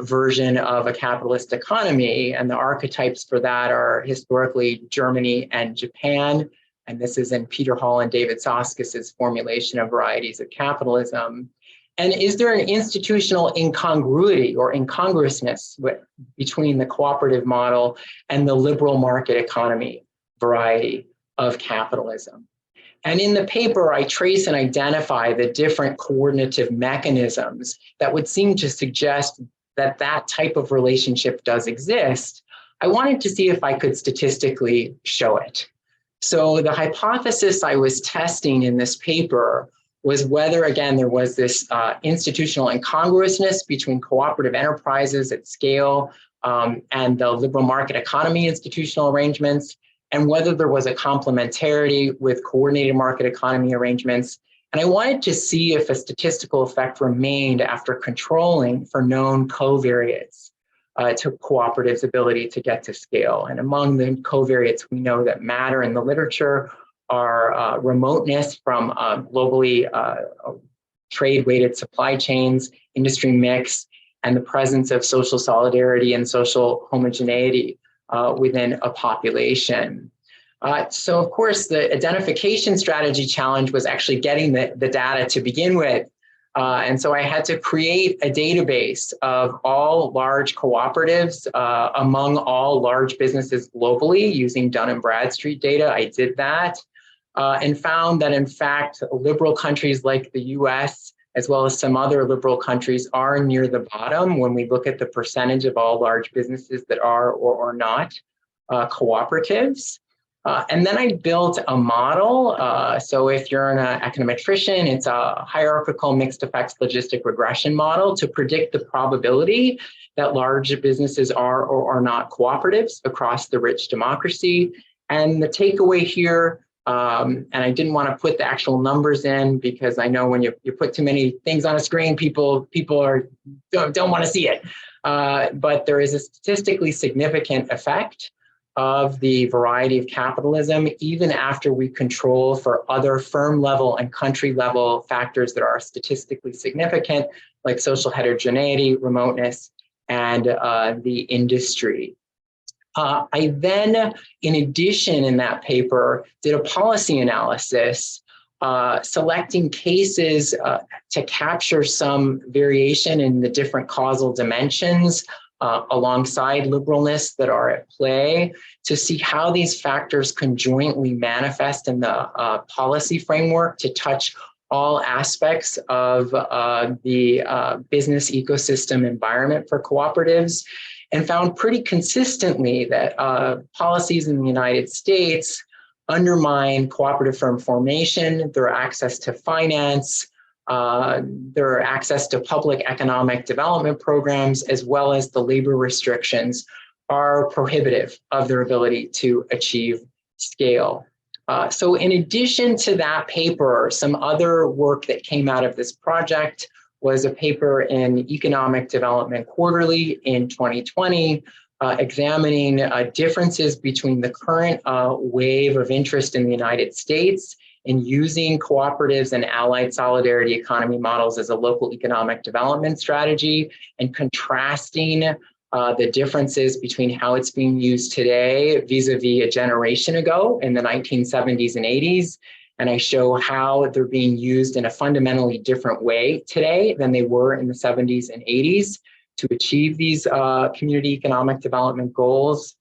version of a capitalist economy? And the archetypes for that are historically Germany and Japan. And this is in Peter Hall and David Soskis's formulation of varieties of capitalism. And is there an institutional incongruity or incongruousness between the cooperative model and the liberal market economy variety of capitalism? And in the paper, I trace and identify the different coordinative mechanisms that would seem to suggest that that type of relationship does exist. I wanted to see if I could statistically show it. So the hypothesis I was testing in this paper was whether, again, there was this institutional incongruousness between cooperative enterprises at scale and the liberal market economy institutional arrangements, and whether there was a complementarity with coordinated market economy arrangements. And I wanted to see if a statistical effect remained after controlling for known covariates to cooperatives' ability to get to scale. And among the covariates we know that matter in the literature are remoteness from globally trade-weighted supply chains, industry mix, and the presence of social solidarity and social homogeneity within a population. So of course, the identification strategy challenge was actually getting the data to begin with. And so I had to create a database of all large cooperatives among all large businesses globally using Dun & Bradstreet data. I did that and found that in fact, liberal countries like the US, as well as some other liberal countries, are near the bottom when we look at the percentage of all large businesses that are or not cooperatives. And then I built a model. So if you're an econometrician, it's a hierarchical mixed effects logistic regression model to predict the probability that large businesses are or are not cooperatives across the rich democracy. And the takeaway here, and I didn't want to put the actual numbers in because I know when you put too many things on a screen, people don't want to see it. But there is a statistically significant effect of the variety of capitalism, even after we control for other firm level and country level factors that are statistically significant, like social heterogeneity, remoteness, and the industry. I then, in addition in that paper, did a policy analysis selecting cases to capture some variation in the different causal dimensions alongside liberalness that are at play, to see how these factors conjointly manifest in the policy framework to touch all aspects of the business ecosystem environment for cooperatives, and found pretty consistently that policies in the United States undermine cooperative firm formation, their access to finance, their access to public economic development programs, as well as the labor restrictions are prohibitive of their ability to achieve scale. So in addition to that paper, some other work that came out of this project was a paper in Economic Development Quarterly in 2020, examining differences between the current wave of interest in the United States in using cooperatives and allied solidarity economy models as a local economic development strategy, and contrasting the differences between how it's being used today vis-a-vis a generation ago in the 1970s and 80s. And I show how they're being used in a fundamentally different way today than they were in the 70s and 80s to achieve these community economic development goals.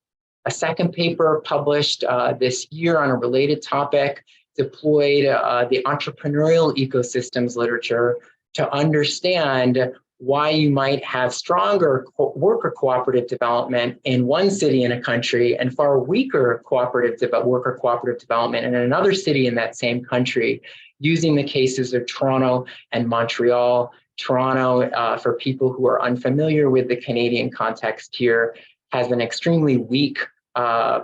A second paper published this year on a related topic deployed the entrepreneurial ecosystems literature to understand why you might have stronger worker cooperative development in one city in a country and far weaker worker cooperative development in another city in that same country, using the cases of Toronto and Montreal. Toronto, for people who are unfamiliar with the Canadian context here, has an extremely weak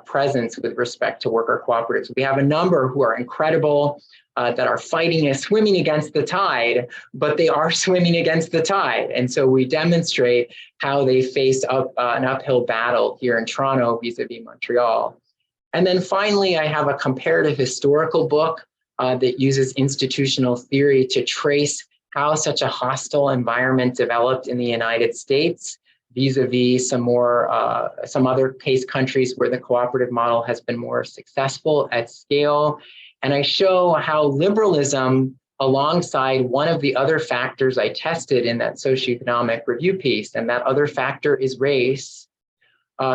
presence with respect to worker cooperatives. We have a number who are incredible, that are fighting and swimming against the tide, but they are swimming against the tide. And so we demonstrate how they face an uphill battle here in Toronto vis-a-vis Montreal. And then finally, I have a comparative historical book that uses institutional theory to trace how such a hostile environment developed in the United States vis-a-vis some other case countries where the cooperative model has been more successful at scale. And I show how liberalism, alongside one of the other factors I tested in that socioeconomic review piece, and that other factor is race,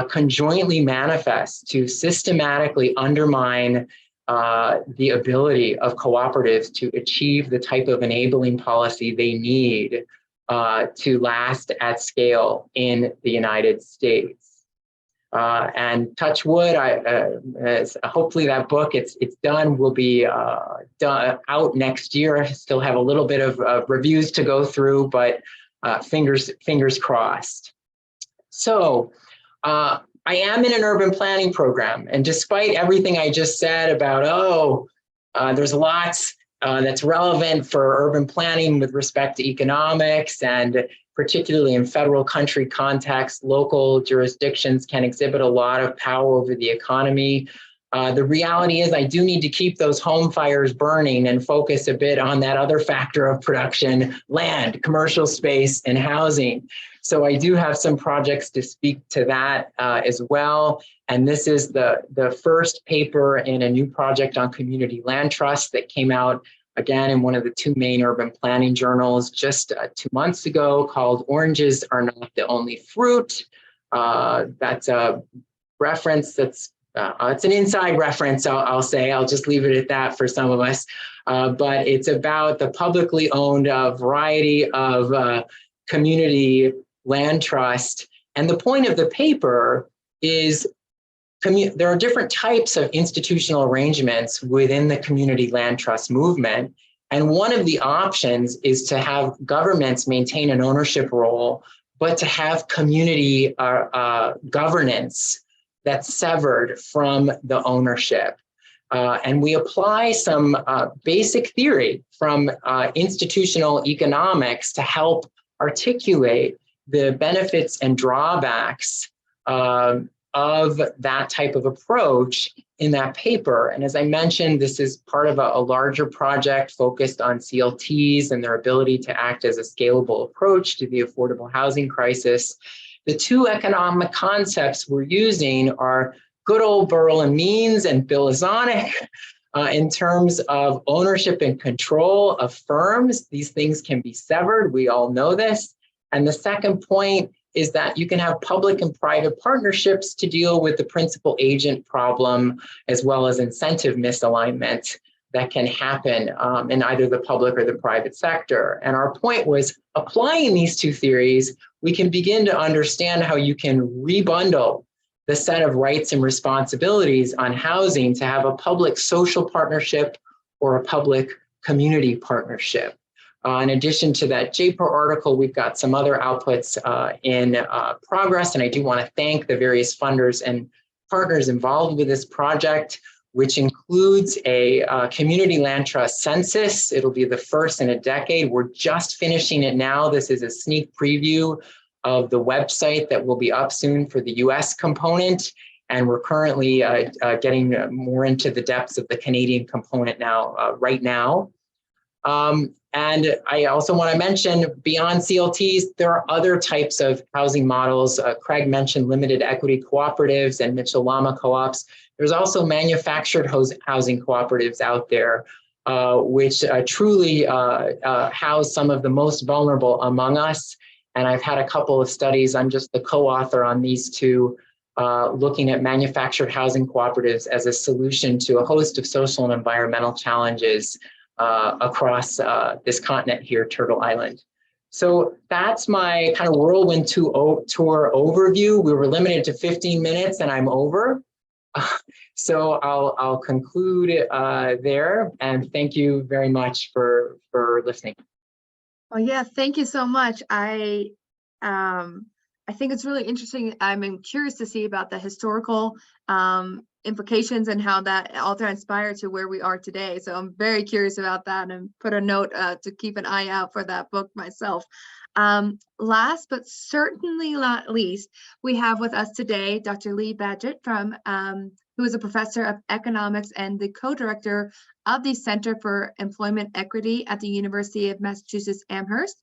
conjointly manifests to systematically undermine the ability of cooperatives to achieve the type of enabling policy they need to last at scale in the United States. And touch wood, hopefully that book, it's done, will be out next year. I still have a little bit of reviews to go through, but fingers crossed. So I am in an urban planning program, and despite everything I just said about, there's lots that's relevant for urban planning with respect to economics, and particularly in federal country context, local jurisdictions can exhibit a lot of power over the economy. The reality is I do need to keep those home fires burning and focus a bit on that other factor of production: land, commercial space, and housing. So I do have some projects to speak to that as well. And this is the first paper in a new project on community land trusts that came out again in one of the two main urban planning journals just 2 months ago, called Oranges Are Not the Only Fruit. That's a reference that's, it's an inside reference, I'll say. I'll just leave it at that for some of us. But it's about the publicly owned variety of community land trust. And the point of the paper is there are different types of institutional arrangements within the community land trust movement. And one of the options is to have governments maintain an ownership role, but to have community governance that's severed from the ownership. And we apply some basic theory from institutional economics to help articulate the benefits and drawbacks of that type of approach in that paper. And as I mentioned, this is part of a larger project focused on CLTs and their ability to act as a scalable approach to the affordable housing crisis. The two economic concepts we're using are good old Burrell and Means and Bilizonic in terms of ownership and control of firms. These things can be severed. We all know this. And the second point is that you can have public and private partnerships to deal with the principal agent problem, as well as incentive misalignment that can happen in either the public or the private sector. And our point was, applying these two theories, we can begin to understand how you can rebundle the set of rights and responsibilities on housing to have a public social partnership or a public community partnership. In addition to that JPER article, we've got some other outputs in progress, and I do want to thank the various funders and partners involved with this project, which includes a community land trust census. It'll be the first in a decade. We're just finishing it now. This is a sneak preview of the website that will be up soon for the US component, and we're currently getting more into the depths of the Canadian component now, right now. And I also want to mention, beyond CLTs, there are other types of housing models. Craig mentioned limited equity cooperatives and Mitchell-Lama co-ops. There's also manufactured housing cooperatives out there, which truly house some of the most vulnerable among us. And I've had a couple of studies. I'm just the co-author on these two, looking at manufactured housing cooperatives as a solution to a host of social and environmental challenges across this continent here, Turtle Island. So that's my kind of whirlwind tour overview. We were limited to 15 minutes and I'm over. So I'll conclude there, and thank you very much for listening. Well, yeah, thank you so much. I think it's really interesting. I'm curious to see about the historical implications and how that all transpired to where we are today. So I'm very curious about that, and put a note to keep an eye out for that book myself. Last but certainly not least, we have with us today Dr. Lee Badgett from who is a professor of economics and the co-director of the Center for Employment Equity at the University of Massachusetts Amherst.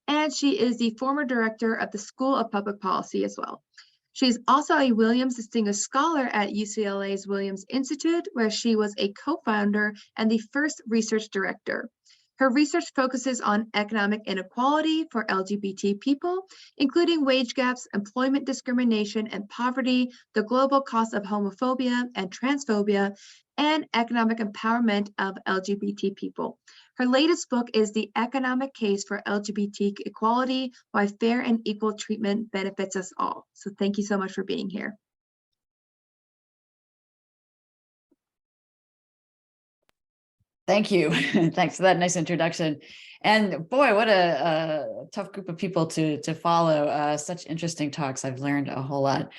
And she is the former director of the School of Public Policy as well. She's also a Williams Distinguished Scholar at UCLA's Williams Institute, where she was a co-founder and the first research director. Her research focuses on economic inequality for LGBT people, including wage gaps, employment discrimination and poverty, the global cost of homophobia and transphobia, and economic empowerment of LGBT people. Her latest book is The Economic Case for LGBT Equality, Why Fair and Equal Treatment Benefits Us All. So thank you so much for being here. Thank you. Thanks for that nice introduction. And boy, what a tough group of people to follow. Such interesting talks. I've learned a whole lot.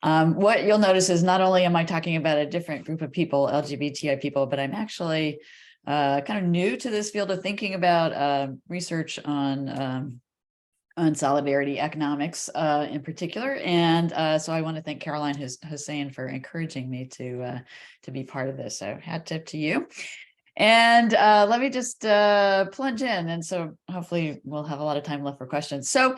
What you'll notice is not only am I talking about a different group of people, LGBTI people, but I'm actually kind of new to this field of thinking about research on solidarity economics in particular. And so I want to thank Caroline Hussein for encouraging me to be part of this. So hat tip to you. And let me just plunge in. And so hopefully we'll have a lot of time left for questions. So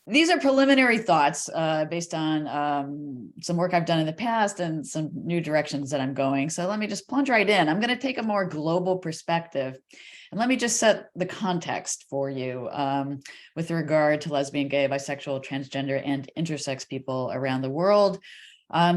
these are preliminary thoughts based on some work I've done in the past and some new directions that I'm going. So let me just plunge right in. I'm going to take a more global perspective. And let me just set the context for you with regard to lesbian, gay, bisexual, transgender, and intersex people around the world.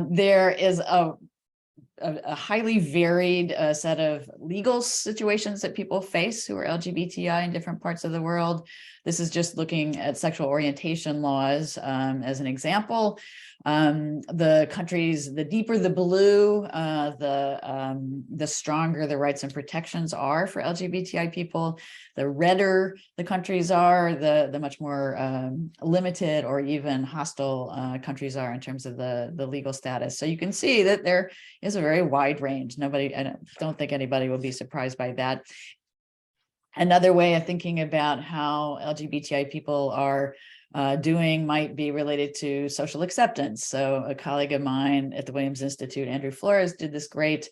There is a highly varied set of legal situations that people face who are LGBTI in different parts of the world. This is just looking at sexual orientation laws as an example. The countries, the deeper the blue, the stronger the rights and protections are for LGBTI people. The redder the countries are, the much more limited or even hostile countries are in terms of the legal status. So you can see that there is a very wide range. I don't think anybody will be surprised by that. Another way of thinking about how LGBTI people are doing might be related to social acceptance. So a colleague of mine at the Williams Institute, Andrew Flores, did this great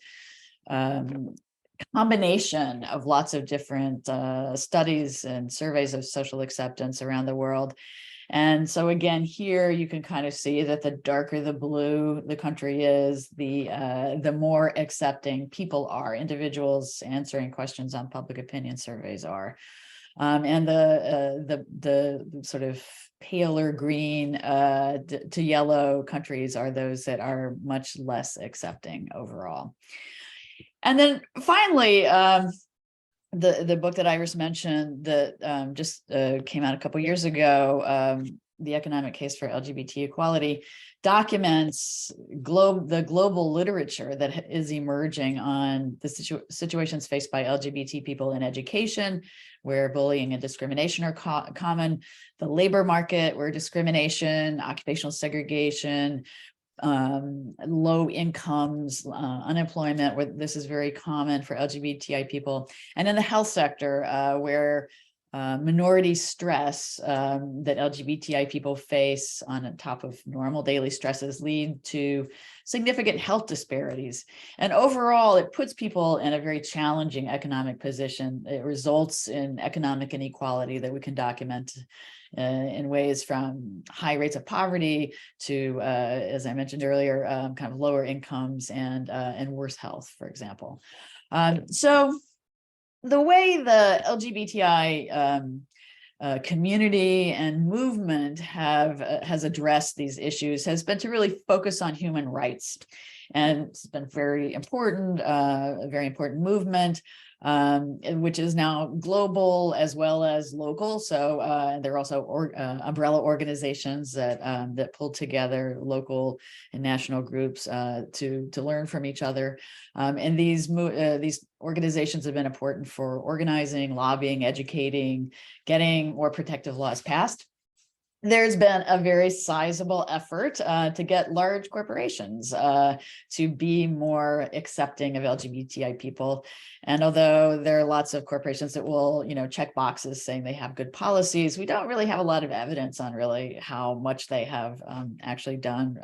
combination of lots of different studies and surveys of social acceptance around the world. And so again, here you can kind of see that the darker the blue the country is, the more accepting people are, individuals answering questions on public opinion surveys are. And the sort of paler green to yellow countries are those that are much less accepting overall. And then finally, the book that Iris mentioned that just came out a couple years ago, The Economic Case for LGBT Equality, documents the global literature that is emerging on the situations faced by LGBT people in education, where bullying and discrimination are common, the labor market, where discrimination, occupational segregation, low incomes, unemployment, where this is very common for LGBTI people, and in the health sector, where minority stress that LGBTI people face on top of normal daily stresses lead to significant health disparities. And overall, it puts people in a very challenging economic position. It results in economic inequality that we can document in ways from high rates of poverty to, as I mentioned earlier, kind of lower incomes and worse health, for example. So the way the LGBTI community and movement has addressed these issues has been to really focus on human rights, and it's been very important, a very important movement, which is now global as well as local. So there are also umbrella organizations that pull together local and national groups to learn from each other. And these organizations have been important for organizing, lobbying, educating, getting more protective laws passed. There's been a very sizable effort to get large corporations to be more accepting of LGBTI people. And although there are lots of corporations that will, check boxes saying they have good policies, we don't really have a lot of evidence on really how much they have actually done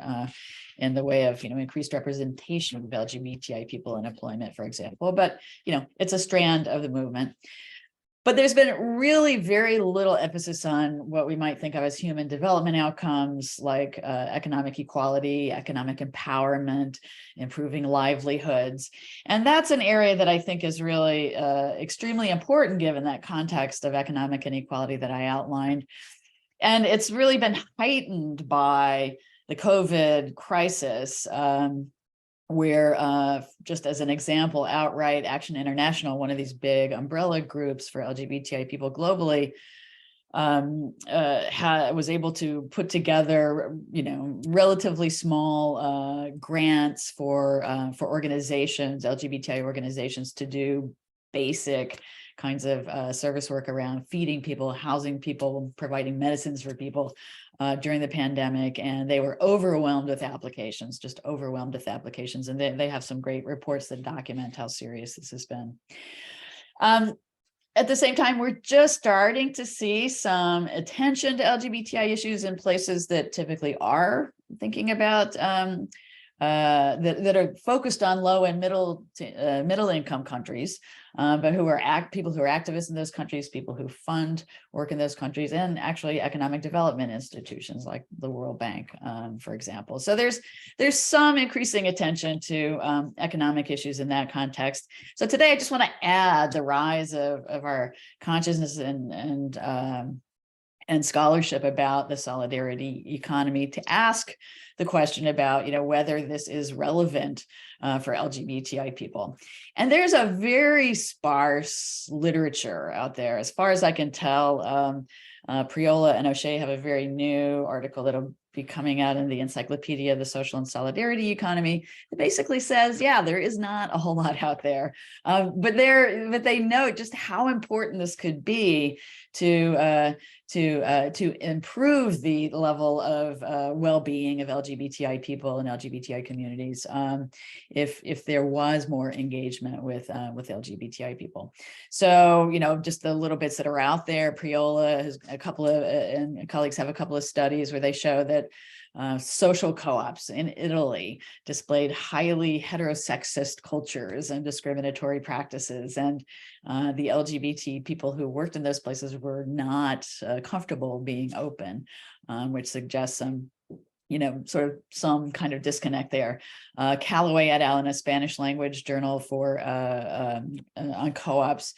in the way of, increased representation of LGBTI people in employment, for example. But, it's a strand of the movement. But there's been really very little emphasis on what we might think of as human development outcomes, like economic equality, economic empowerment, improving livelihoods. And that's an area that I think is really extremely important given that context of economic inequality that I outlined. And it's really been heightened by the COVID crisis, where just as an example, Outright Action International, one of these big umbrella groups for LGBTI people globally, was able to put together, relatively small grants for organizations, LGBTI organizations, to do basic kinds of service work around feeding people, housing people, providing medicines for people during the pandemic. And they were overwhelmed with applications, just overwhelmed with applications. And they have some great reports that document how serious this has been. At the same time, we're just starting to see some attention to LGBTI issues in places that typically are thinking about that are focused on low and middle income countries, but who are people who are activists in those countries, people who fund work in those countries, and actually economic development institutions like the World Bank, for example. So there's some increasing attention to economic issues in that context. So today I just want to add the rise of our consciousness and scholarship about the solidarity economy to ask the question about, whether this is relevant for LGBTI people. And there's a very sparse literature out there. As far as I can tell, Priola and O'Shea have a very new article that'll be coming out in the Encyclopedia of the Social and Solidarity Economy. It basically says, yeah, there is not a whole lot out there, but they note just how important this could be to improve the level of well-being of LGBTI people and LGBTI communities if there was more engagement with LGBTI people. So, just the little bits that are out there, Priola has and colleagues have a couple of studies where they show that social co-ops in Italy displayed highly heterosexist cultures and discriminatory practices, and the LGBT people who worked in those places were not comfortable being open, which suggests some some kind of disconnect there. Callaway et al. In a Spanish language journal on co-ops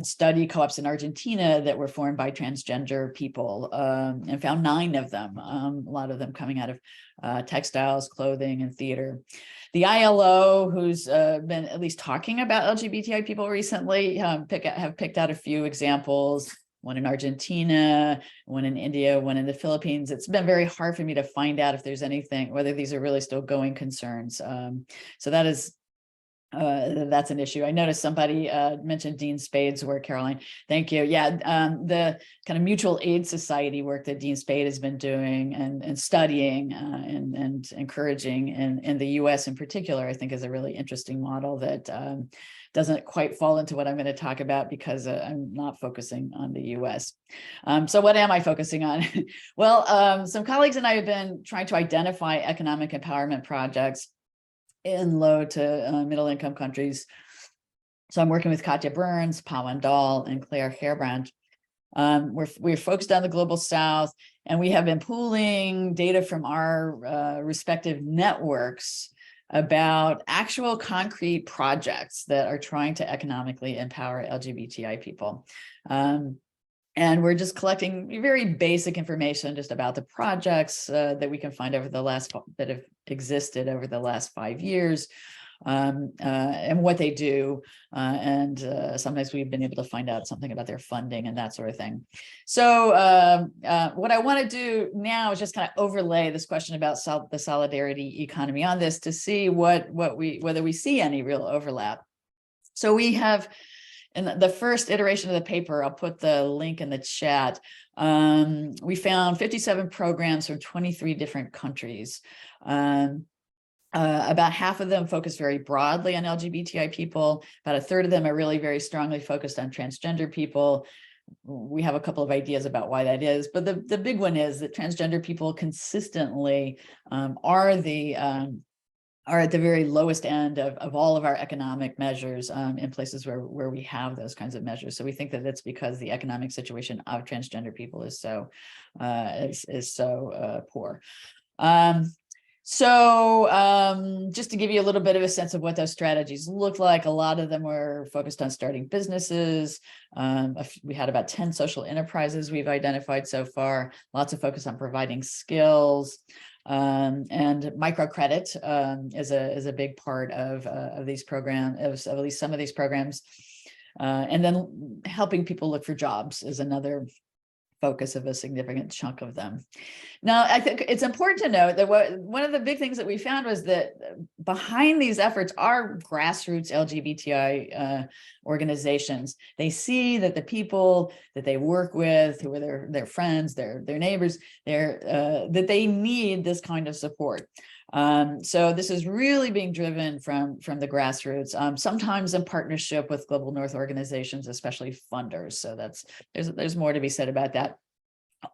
study co-ops in Argentina that were formed by transgender people, and found 9 of them, a lot of them coming out of textiles, clothing, and theater. The ILO, who's been at least talking about LGBTI people recently, have picked out a few examples. One in Argentina, one in India, one in the Philippines. It's been very hard for me to find out if there's anything, whether these are really still going concerns. So that is, that's an issue. I noticed somebody mentioned Dean Spade's work, Caroline. Thank you. Yeah, the kind of mutual aid society work that Dean Spade has been doing and studying and encouraging in the US in particular, I think is a really interesting model that doesn't quite fall into what I'm going to talk about because I'm not focusing on the US. So what am I focusing on? Well, some colleagues and I have been trying to identify economic empowerment projects in low to middle income countries. So I'm working with Katja Burns, Pawan Dahl, and Claire Hairbrand. We're focused on the global South, and we have been pooling data from our respective networks about actual concrete projects that are trying to economically empower LGBTI people. And we're just collecting very basic information just about the projects that we can find over the last, that have existed over the last 5 years. And what they do. Sometimes we've been able to find out something about their funding and that sort of thing. So what I want to do now is just kind of overlay this question about the solidarity economy on this to see whether we see any real overlap. So we have, in the first iteration of the paper, I'll put the link in the chat. We found 57 programs from 23 different countries. About half of them focus very broadly on LGBTI people. About a third of them are really very strongly focused on transgender people. We have a couple of ideas about why that is, but the big one is that transgender people consistently are at the very lowest end of all of our economic measures in places where we have those kinds of measures. So we think that it's because the economic situation of transgender people is so poor. Just to give you a little bit of a sense of what those strategies look like, a lot of them were focused on starting businesses. We had about 10 social enterprises we've identified so far, lots of focus on providing skills. And microcredit is a big part of these programs, of at least some of these programs. And then helping people look for jobs is another focus of a significant chunk of them. Now, I think it's important to note that one of the big things that we found was that behind these efforts are grassroots LGBTI organizations. They see that the people that they work with, who are their friends, their neighbors, that they need this kind of support. So this is really being driven from the grassroots, sometimes in partnership with Global North organizations, especially funders. So there's more to be said about that.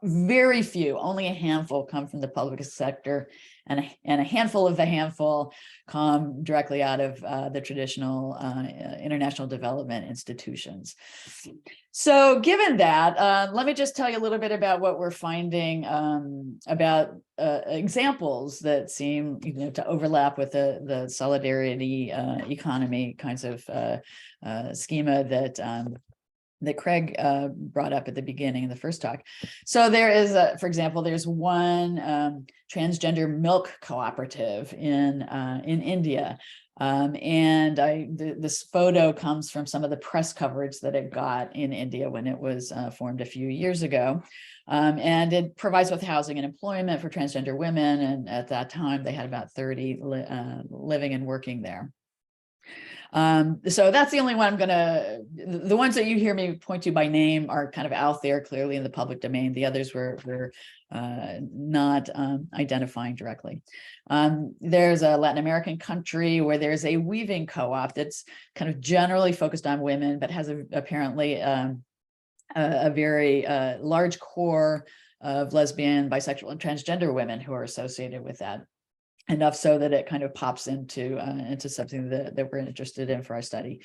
Very few, only a handful come from the public sector, and a handful of the handful come directly out of the traditional international development institutions. So given that, let me just tell you a little bit about what we're finding about examples that seem to overlap with the solidarity economy kinds of schema that Craig brought up at the beginning in the first talk. So there is, for example, there's one transgender milk cooperative in India. This photo comes from some of the press coverage that it got in India when it was formed a few years ago. And it provides both housing and employment for transgender women. And at that time, they had about 30 living and working there. So that's the only one the ones that you hear me point to by name are kind of out there clearly in the public domain. The others were not identifying directly. There's a Latin American country where there's a weaving co-op that's kind of generally focused on women, but has apparently a very large core of lesbian, bisexual, and transgender women who are associated with that. Enough so that it kind of pops into something that we're interested in for our study.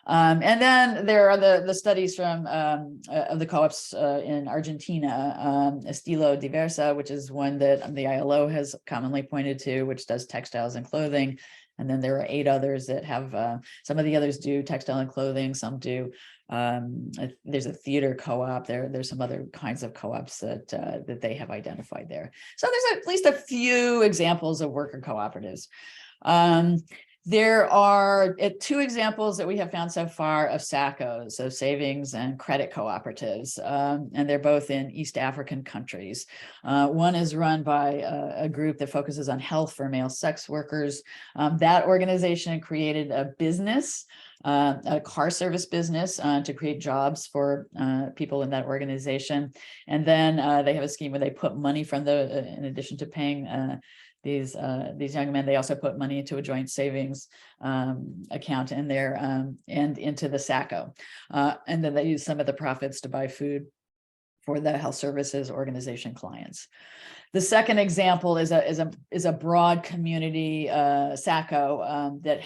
And then there are the studies from of the co-ops in Argentina, Estilo Diversa, which is one that the ILO has commonly pointed to, which does textiles and clothing. And then there are 8 others that have, some of the others do textile and clothing, some do. There's a theater co-op, there's some other kinds of co-ops that they have identified there. So there's at least a few examples of worker cooperatives. There are 2 examples that we have found so far of SACCOs, so savings and credit cooperatives, and they're both in East African countries. One is run by a group that focuses on health for male sex workers. That organization created a business, a car service business to create jobs for people in that organization. And then they have a scheme where they put money from in addition to paying these young men. They also put money into a joint savings account in there and into the SACCO. And then they use some of the profits to buy food for the health services organization clients. The second example is a broad community SACCO that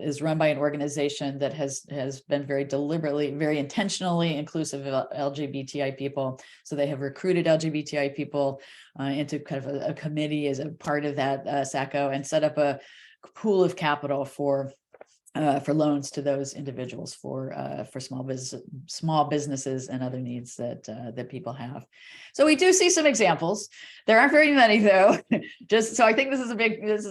is run by an organization that has been very deliberately, very intentionally inclusive of LGBTI people. So they have recruited LGBTI people into kind of a committee as a part of that SACCO, and set up a pool of capital for loans to those individuals for small businesses and other needs that people have. So we do see some examples. There aren't very many though. So I think this is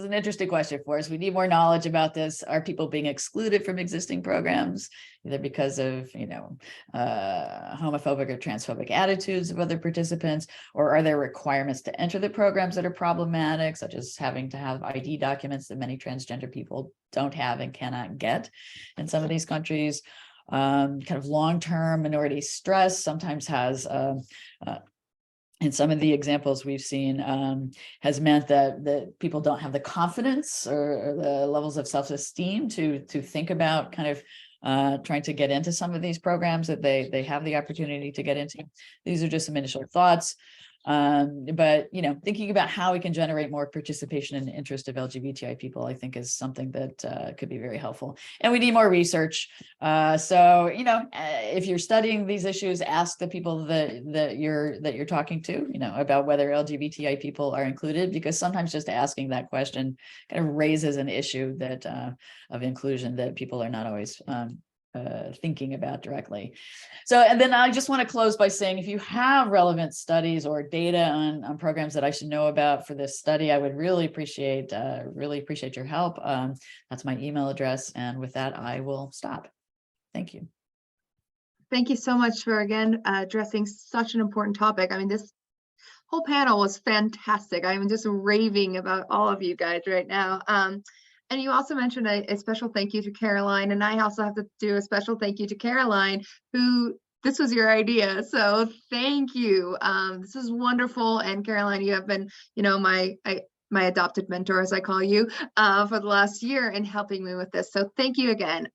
an interesting question for us. We need more knowledge about this. Are people being excluded from existing programs, either because of homophobic or transphobic attitudes of other participants, or are there requirements to enter the programs that are problematic, such as having to have ID documents that many transgender people don't have and cannot get in some of these countries? Kind of long-term minority stress sometimes has, in some of the examples we've seen, has meant that people don't have the confidence or the levels of self-esteem to think about kind of trying to get into some of these programs that they have the opportunity to get into. These are just some initial thoughts. But thinking about how we can generate more participation and interest of LGBTI people, I think, is something that could be very helpful. And we need more research. So if you're studying these issues, ask the people that you're talking to, about whether LGBTI people are included, because sometimes just asking that question kind of raises an issue that of inclusion that people are not always thinking about directly. So, and then I just want to close by saying, if you have relevant studies or data on programs that I should know about for this study, I would really appreciate your help. That's my email address. And with that, I will stop. Thank you. Thank you so much for, again, addressing such an important topic. I mean, this whole panel was fantastic. I'm just raving about all of you guys right now. And you also mentioned a special thank you to Caroline, and I also have to do a special thank you to Caroline, who this was your idea. So thank you. This is wonderful. And Caroline, you have been, my adopted mentor, as I call you, for the last year in helping me with this. So thank you again.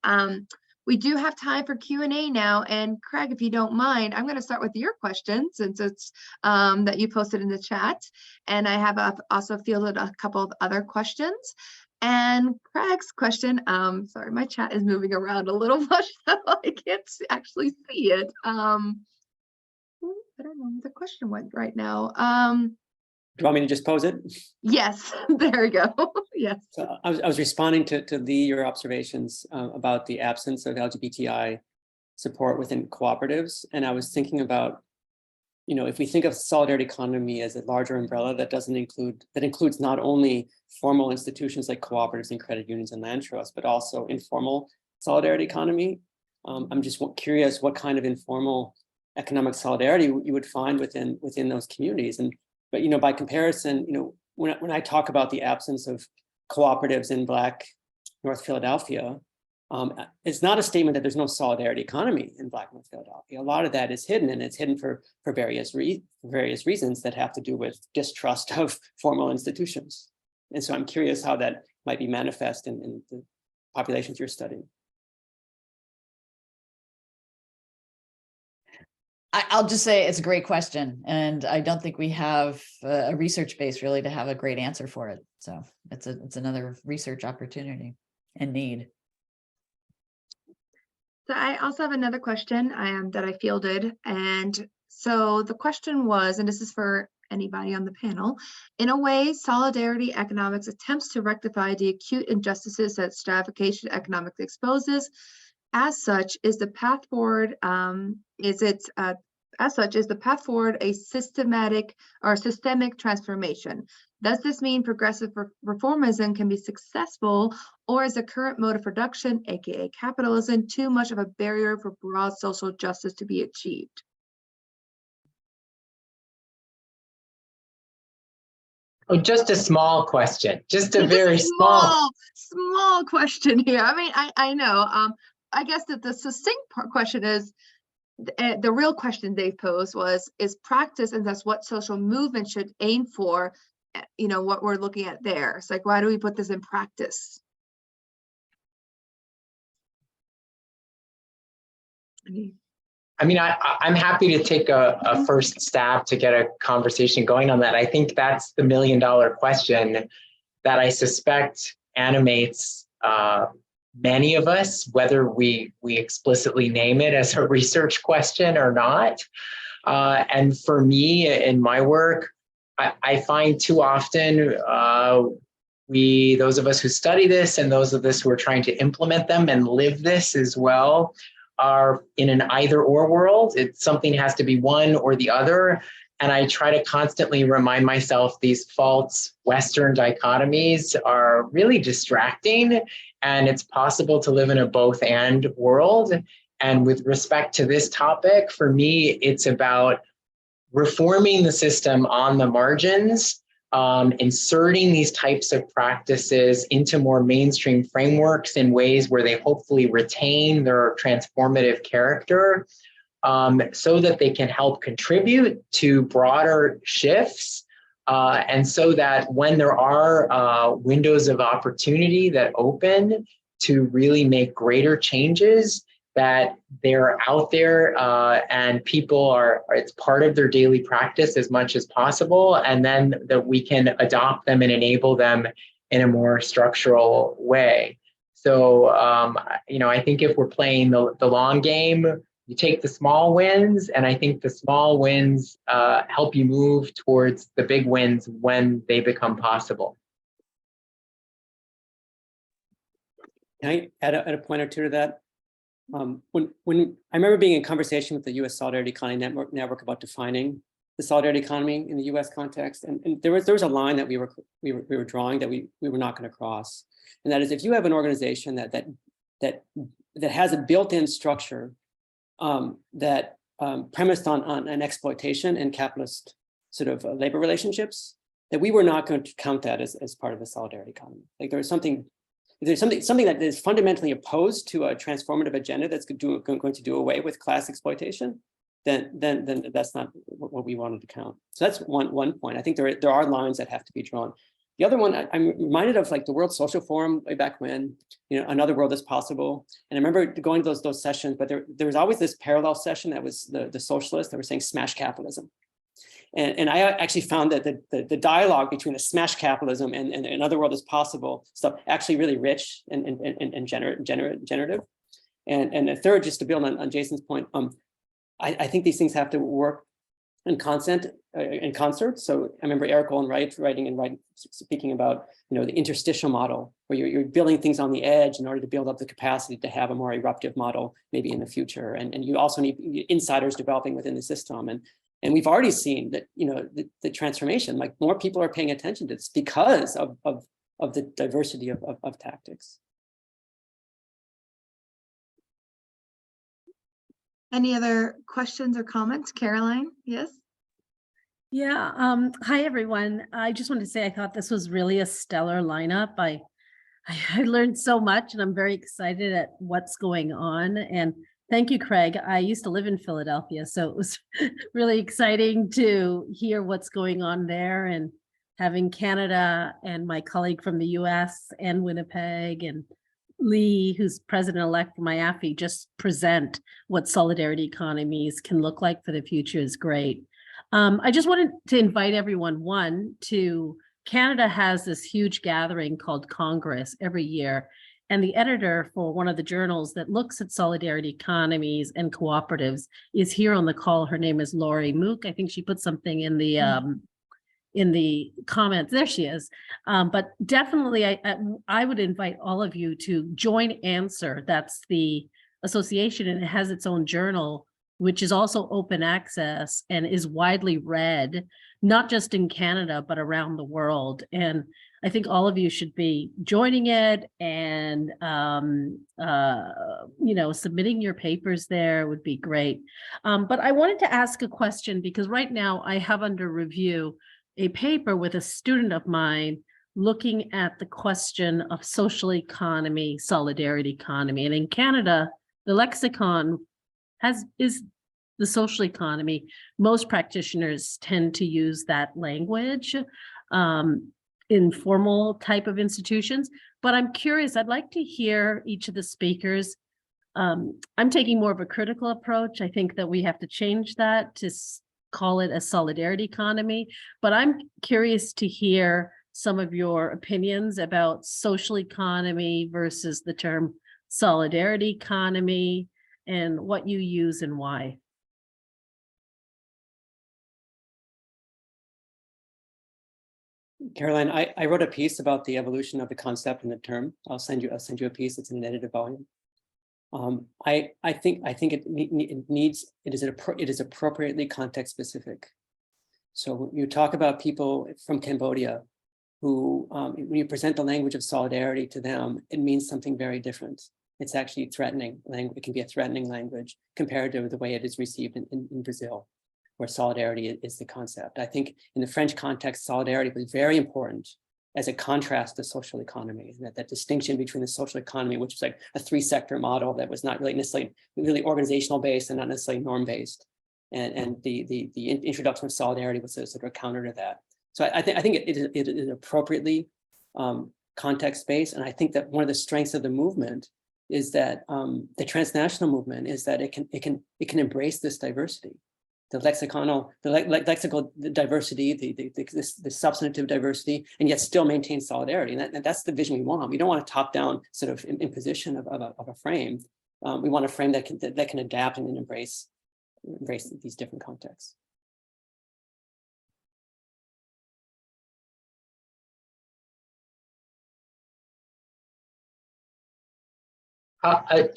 We do have time for Q&A now. And Craig, if you don't mind, I'm going to start with your question, since it's that you posted in the chat. And I have also fielded a couple of other questions. And Craig's question, sorry, my chat is moving around a little much, so I can't actually see it. I don't know where the question went right now. Do you want me to just pose it? Yes, there we go. Yes. So I was responding to Lee, your observations about the absence of LGBTI support within cooperatives. And I was thinking about, if we think of solidarity economy as a larger umbrella that includes not only formal institutions like cooperatives and credit unions and land trusts, but also informal solidarity economy. I'm just curious what kind of informal economic solidarity you would find within those communities. But by comparison, when I talk about the absence of cooperatives in Black North Philadelphia, it's not a statement that there's no solidarity economy in Black North Philadelphia. A lot of that is hidden, and it's hidden for various reasons that have to do with distrust of formal institutions. And so I'm curious how that might be manifest in the populations you're studying. I'll just say it's a great question, and I don't think we have a research base really to have a great answer for it. So it's another research opportunity and need. So I also have another question that I fielded. And so the question was, and this is for anybody on the panel, in a way, solidarity economics attempts to rectify the acute injustices that stratification economics exposes. As such, is the path forward, a systematic or systemic transformation? Does this mean progressive reformism can be successful, or is the current mode of production, aka capitalism, too much of a barrier for broad social justice to be achieved? Oh, just a small question, just a Just very small question here. I mean, I know. I guess that the succinct question is, the real question they posed was, is practice, and that's what social movement should aim for, you know, what we're looking at there. It's like, why do we put this in practice? I mean, I'm happy to take a first stab to get a conversation going on that. I think that's the $1 million question that I suspect animates many of us, whether we explicitly name it as a research question or not. And for me, in my work, I find too often those of us who study this and those of us who are trying to implement them and live this as well, are in an either or world. Something has to be one or the other. And I try to constantly remind myself these false Western dichotomies are really distracting, and it's possible to live in a both and world. And with respect to this topic, for me, it's about reforming the system on the margins, inserting these types of practices into more mainstream frameworks in ways where they hopefully retain their transformative character, so that they can help contribute to broader shifts, and so that when there are windows of opportunity that open to really make greater changes, that they're out there and people it's part of their daily practice as much as possible, and then that we can adopt them and enable them in a more structural way. So, you know, I think if we're playing the long game, you take the small wins, and I think the small wins help you move towards the big wins when they become possible. Can I add a point or two to that? When I remember being in conversation with the U.S. Solidarity Economy Network about defining the solidarity economy in the U.S. context, and there was a line that we were drawing that we were not going to cross, and that is, if you have an organization that has a built-in structure that premised on an exploitation and capitalist sort of labor relationships, that we were not going to count that as part of the solidarity economy. Like there's something that is fundamentally opposed to a transformative agenda that's going to do away with class exploitation, then that's not what we wanted to count. So that's one point. I think there are lines that have to be drawn. The other one, I'm reminded of like the World Social Forum way back when, you know, another world is possible. And I remember going to those sessions, but there was always this parallel session that was the socialists that were saying smash capitalism. And I actually found that the dialogue between the smash capitalism and another world is possible stuff actually really rich and generative. And a third, just to build on Jason's point, I think these things have to work in concert. So I remember Eric Olin Wright speaking about, you know, the interstitial model, where you're building things on the edge in order to build up the capacity to have a more eruptive model maybe in the future. And you also need insiders developing within the system. And we've already seen that, you know, the transformation, like more people are paying attention to this because of the diversity of tactics. Any other questions or comments? Caroline, yes? Yeah, hi everyone. I just wanted to say I thought this was really a stellar lineup. I learned so much, and I'm very excited at what's going on. And thank you, Craig. I used to live in Philadelphia, so it was really exciting to hear what's going on there, and having Canada and my colleague from the US and Winnipeg and Lee, who's president-elect for my AFI, just present what solidarity economies can look like for the future is great. I just wanted to invite everyone, to Canada has this huge gathering called Congress every year. And the editor for one of the journals that looks at solidarity economies and cooperatives is here on the call. Her name is Laurie Mook. I think she put something in the comments. There she is. But definitely, I would invite all of you to join Answer. That's the association, and it has its own journal, which is also open access and is widely read, not just in Canada, but around the world. And I think all of you should be joining it and, you know, submitting your papers there would be great. But I wanted to ask a question, because right now I have under review a paper with a student of mine looking at the question of social economy, solidarity economy. And in Canada, the lexicon is the social economy, most practitioners tend to use that language in formal type of institutions. But I'm curious, I'd like to hear each of the speakers. I'm taking more of a critical approach. I think that we have to change that to call it a solidarity economy. But I'm curious to hear some of your opinions about social economy versus the term solidarity economy and what you use and why. Caroline, I wrote a piece about the evolution of the concept and the term. I'll send you a piece. It's in an edited volume. I think it is appropriately context specific. So when you talk about people from Cambodia who, when you present the language of solidarity to them, it means something very different. It's actually threatening language. It can be a threatening language compared to the way it is received in Brazil, where solidarity is the concept. I think in the French context, solidarity was very important as a contrast to social economy, and that distinction between the social economy, which was like a 3-sector model that was not really necessarily really organizational based and not necessarily norm based, and the introduction of solidarity was a sort of counter to that. So I think it is appropriately context based, and I think that one of the strengths of the movement is that the transnational movement is that it can embrace this diversity. The lexical diversity, the substantive diversity, and yet still maintain solidarity. And that's the vision we want. We don't want a top-down sort of imposition of a frame. We want a frame that can adapt and embrace these different contexts. I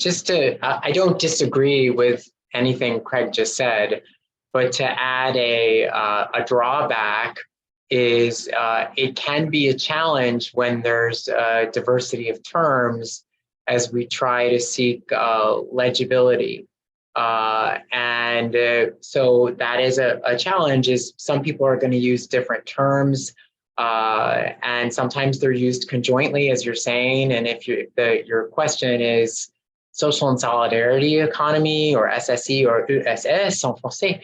don't disagree with anything Craig just said, but to add a drawback is it can be a challenge when there's a diversity of terms as we try to seek legibility. So that is a challenge, is some people are going to use different terms, and sometimes they're used conjointly, as you're saying. And if your question is social and solidarity economy, or SSE, or ASE en français,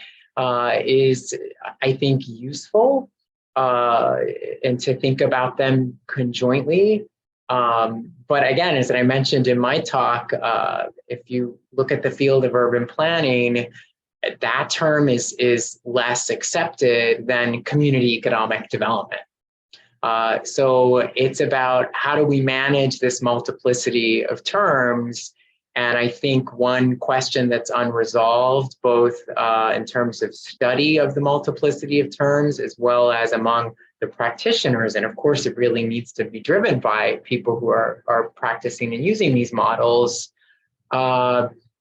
is, I think, useful, and to think about them conjointly. But again, as I mentioned in my talk, if you look at the field of urban planning, that term is less accepted than community economic development. So it's about how do we manage this multiplicity of terms. And I think one question that's unresolved, both in terms of study of the multiplicity of terms, as well as among the practitioners, and of course it really needs to be driven by people who are practicing and using these models,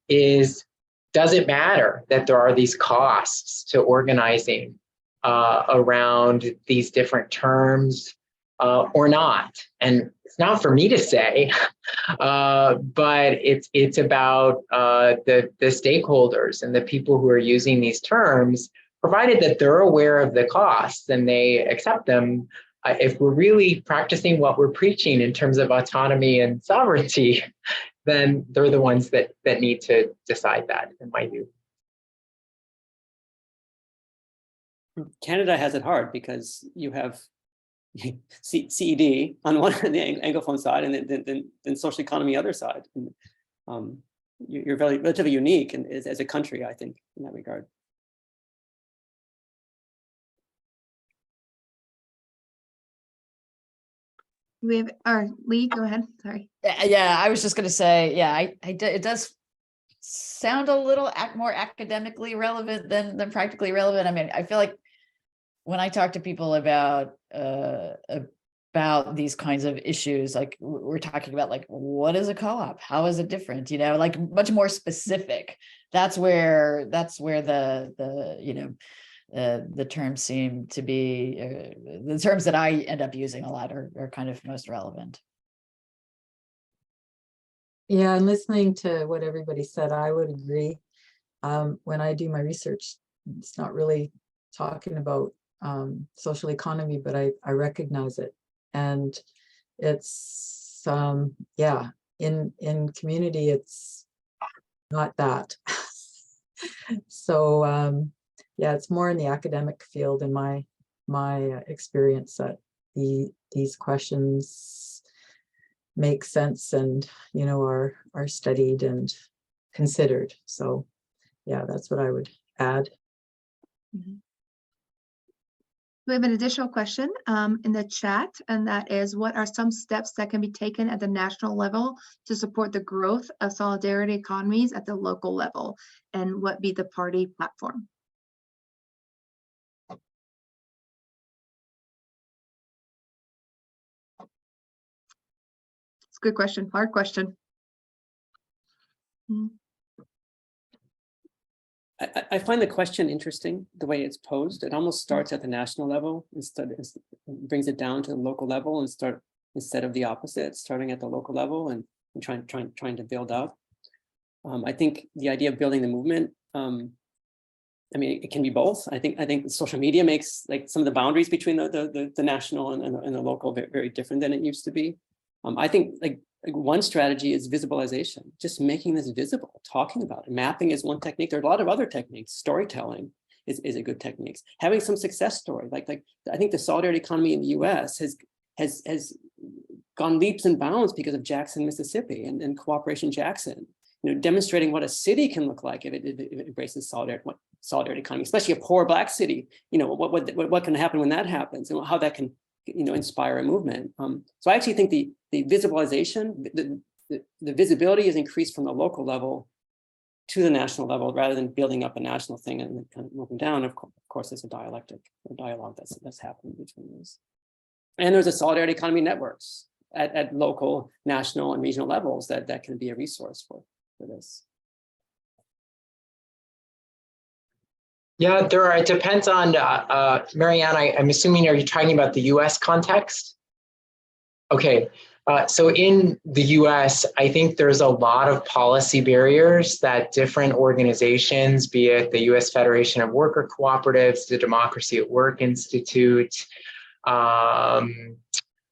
is, does it matter that there are these costs to organizing around these different terms or not? And it's not for me to say, but it's about the stakeholders and the people who are using these terms, provided that they're aware of the costs and they accept them. If we're really practicing what we're preaching in terms of autonomy and sovereignty, then they're the ones that need to decide that, in my view. Canada has it hard because you have CED on one the Anglophone side, and then social economy other side. And, you're relatively unique as a country, I think, in that regard. We have, or Lee, go ahead. Sorry. Yeah, I was just going to say, yeah, it does sound a little more academically relevant than practically relevant. I mean, I feel like when I talk to people about these kinds of issues, like we're talking about, like, what is a co-op? How is it different? You know, like much more specific. That's where the terms seem to be, the terms that I end up using a lot are kind of most relevant. Yeah, and listening to what everybody said, I would agree. When I do my research, it's not really talking about social economy, but I recognize it. And it's, yeah, in community, it's not that. So yeah, it's more in the academic field in my experience that these questions make sense and, you know, are studied and considered. So yeah, that's what I would add. Mhm. We have an additional question in the chat, and that is, what are some steps that can be taken at the national level to support the growth of solidarity economies at the local level, and what be the party platform? It's a good question, hard question. Mm. I find the question interesting, the way it's posed. It almost starts at the national level instead, brings it down to the local level and instead of the opposite, starting at the local level and trying to build up. I think the idea of building the movement, I mean, it can be both. I think social media makes like some of the boundaries between the national and the local very, very different than it used to be. I think like one strategy is visibilization, just making this visible, talking about it. Mapping is one technique. There are a lot of other techniques. Storytelling is a good technique. Having some success story, like I think the solidarity economy in the U.S. has gone leaps and bounds because of Jackson, Mississippi, and Cooperation Jackson. You know, demonstrating what a city can look like if it embraces solidarity economy, especially a poor Black city. You know, what can happen when that happens, and how that can, you know, inspire a movement. So I actually think the visibilization, the visibility is increased from the local level to the national level rather than building up a national thing and kind of moving down. Of course, there's a dialogue that's happening between these. And there's a solidarity economy networks at local, national, and regional levels that can be a resource for this. Yeah, there are. It depends on, Marianne, I'm assuming, are you talking about the US context? Okay, so in the US, I think there's a lot of policy barriers that different organizations, be it the US Federation of Worker Cooperatives, the Democracy at Work Institute,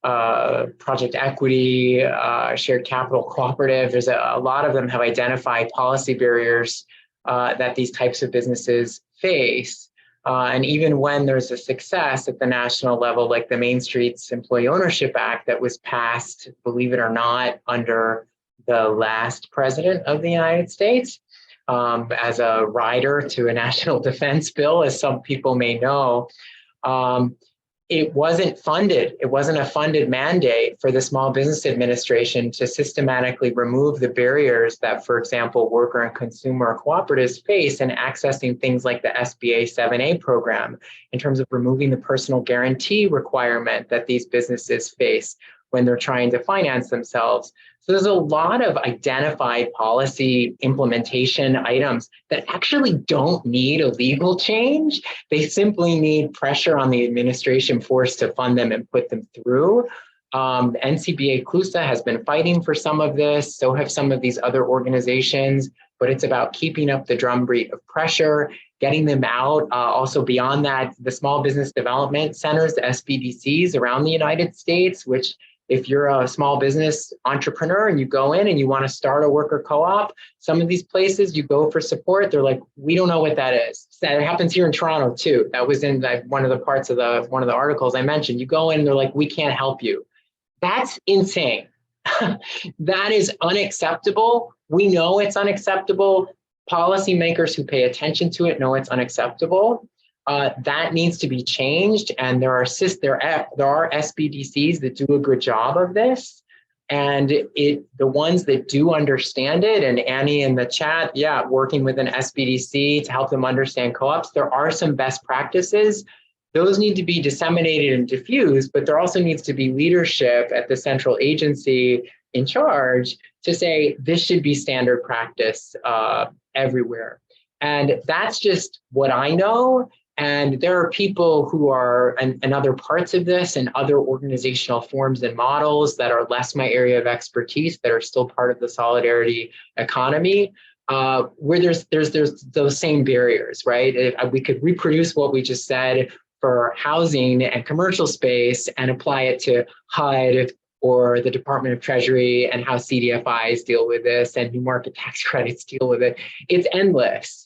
Project Equity, Shared Capital Cooperative, there's a lot of them have identified policy barriers that these types of businesses face. And even when there's a success at the national level, like the Main Streets Employee Ownership Act that was passed, believe it or not, under the last president of the United States, as a rider to a national defense bill, as some people may know, it wasn't funded. It wasn't a funded mandate for the Small Business Administration to systematically remove the barriers that, for example, worker and consumer cooperatives face in accessing things like the SBA 7A program, in terms of removing the personal guarantee requirement that these businesses face when they're trying to finance themselves. So there's a lot of identified policy implementation items that actually don't need a legal change. They simply need pressure on the administration force to fund them and put them through. NCBA-CLUSA has been fighting for some of this, so have some of these other organizations, but it's about keeping up the drumbeat of pressure, getting them out. Also beyond that, the small business development centers, the SBDCs around the United States, which if you're a small business entrepreneur and you go in and you want to start a worker co-op, some of these places you go for support, they're like, we don't know what that is. That happens here in Toronto too. That was in one of the parts of one of the articles I mentioned. You go in and they're like, we can't help you. That's insane. That is unacceptable. We know it's unacceptable. Policymakers who pay attention to it know it's unacceptable. That needs to be changed, and there are SBDCs that do a good job of this, and the ones that do understand it, and Annie in the chat, yeah, working with an SBDC to help them understand co-ops. There are some best practices. Those need to be disseminated and diffused, but there also needs to be leadership at the central agency in charge to say this should be standard practice everywhere. And that's just what I know. And there are people who are in other parts of this and other organizational forms and models that are less my area of expertise, that are still part of the solidarity economy, where there's those same barriers, right? If we could reproduce what we just said for housing and commercial space and apply it to HUD or the Department of Treasury and how CDFIs deal with this and new market tax credits deal with it. It's endless.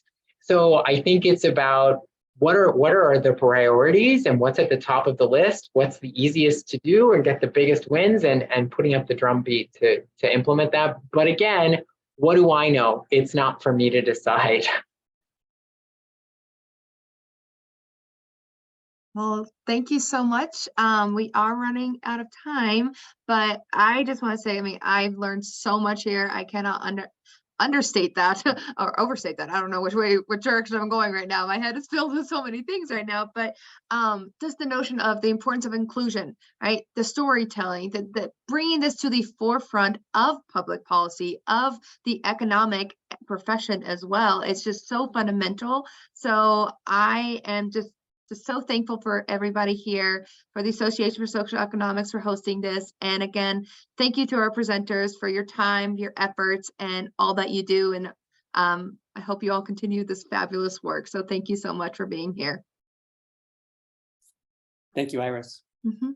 So I think it's about what are the priorities and what's at the top of the list, what's the easiest to do and get the biggest wins, and putting up the drumbeat to implement that. But again, what do I know? It's not for me to decide. Well, thank you so much. We are running out of time, but I just want to say, I mean, I've learned so much here. I cannot understate that or overstate that. I don't know which direction I'm going right now. My head is filled with so many things right now, but just the notion of the importance of inclusion, right? The storytelling, that bringing this to the forefront of public policy, of the economic profession as well. It's just so fundamental. So I am just so thankful for everybody here, for the Association for Social Economics for hosting this. And again, thank you to our presenters for your time, your efforts, and all that you do. And I hope you all continue this fabulous work. So thank you so much for being here. Thank you, Iris. Mm-hmm.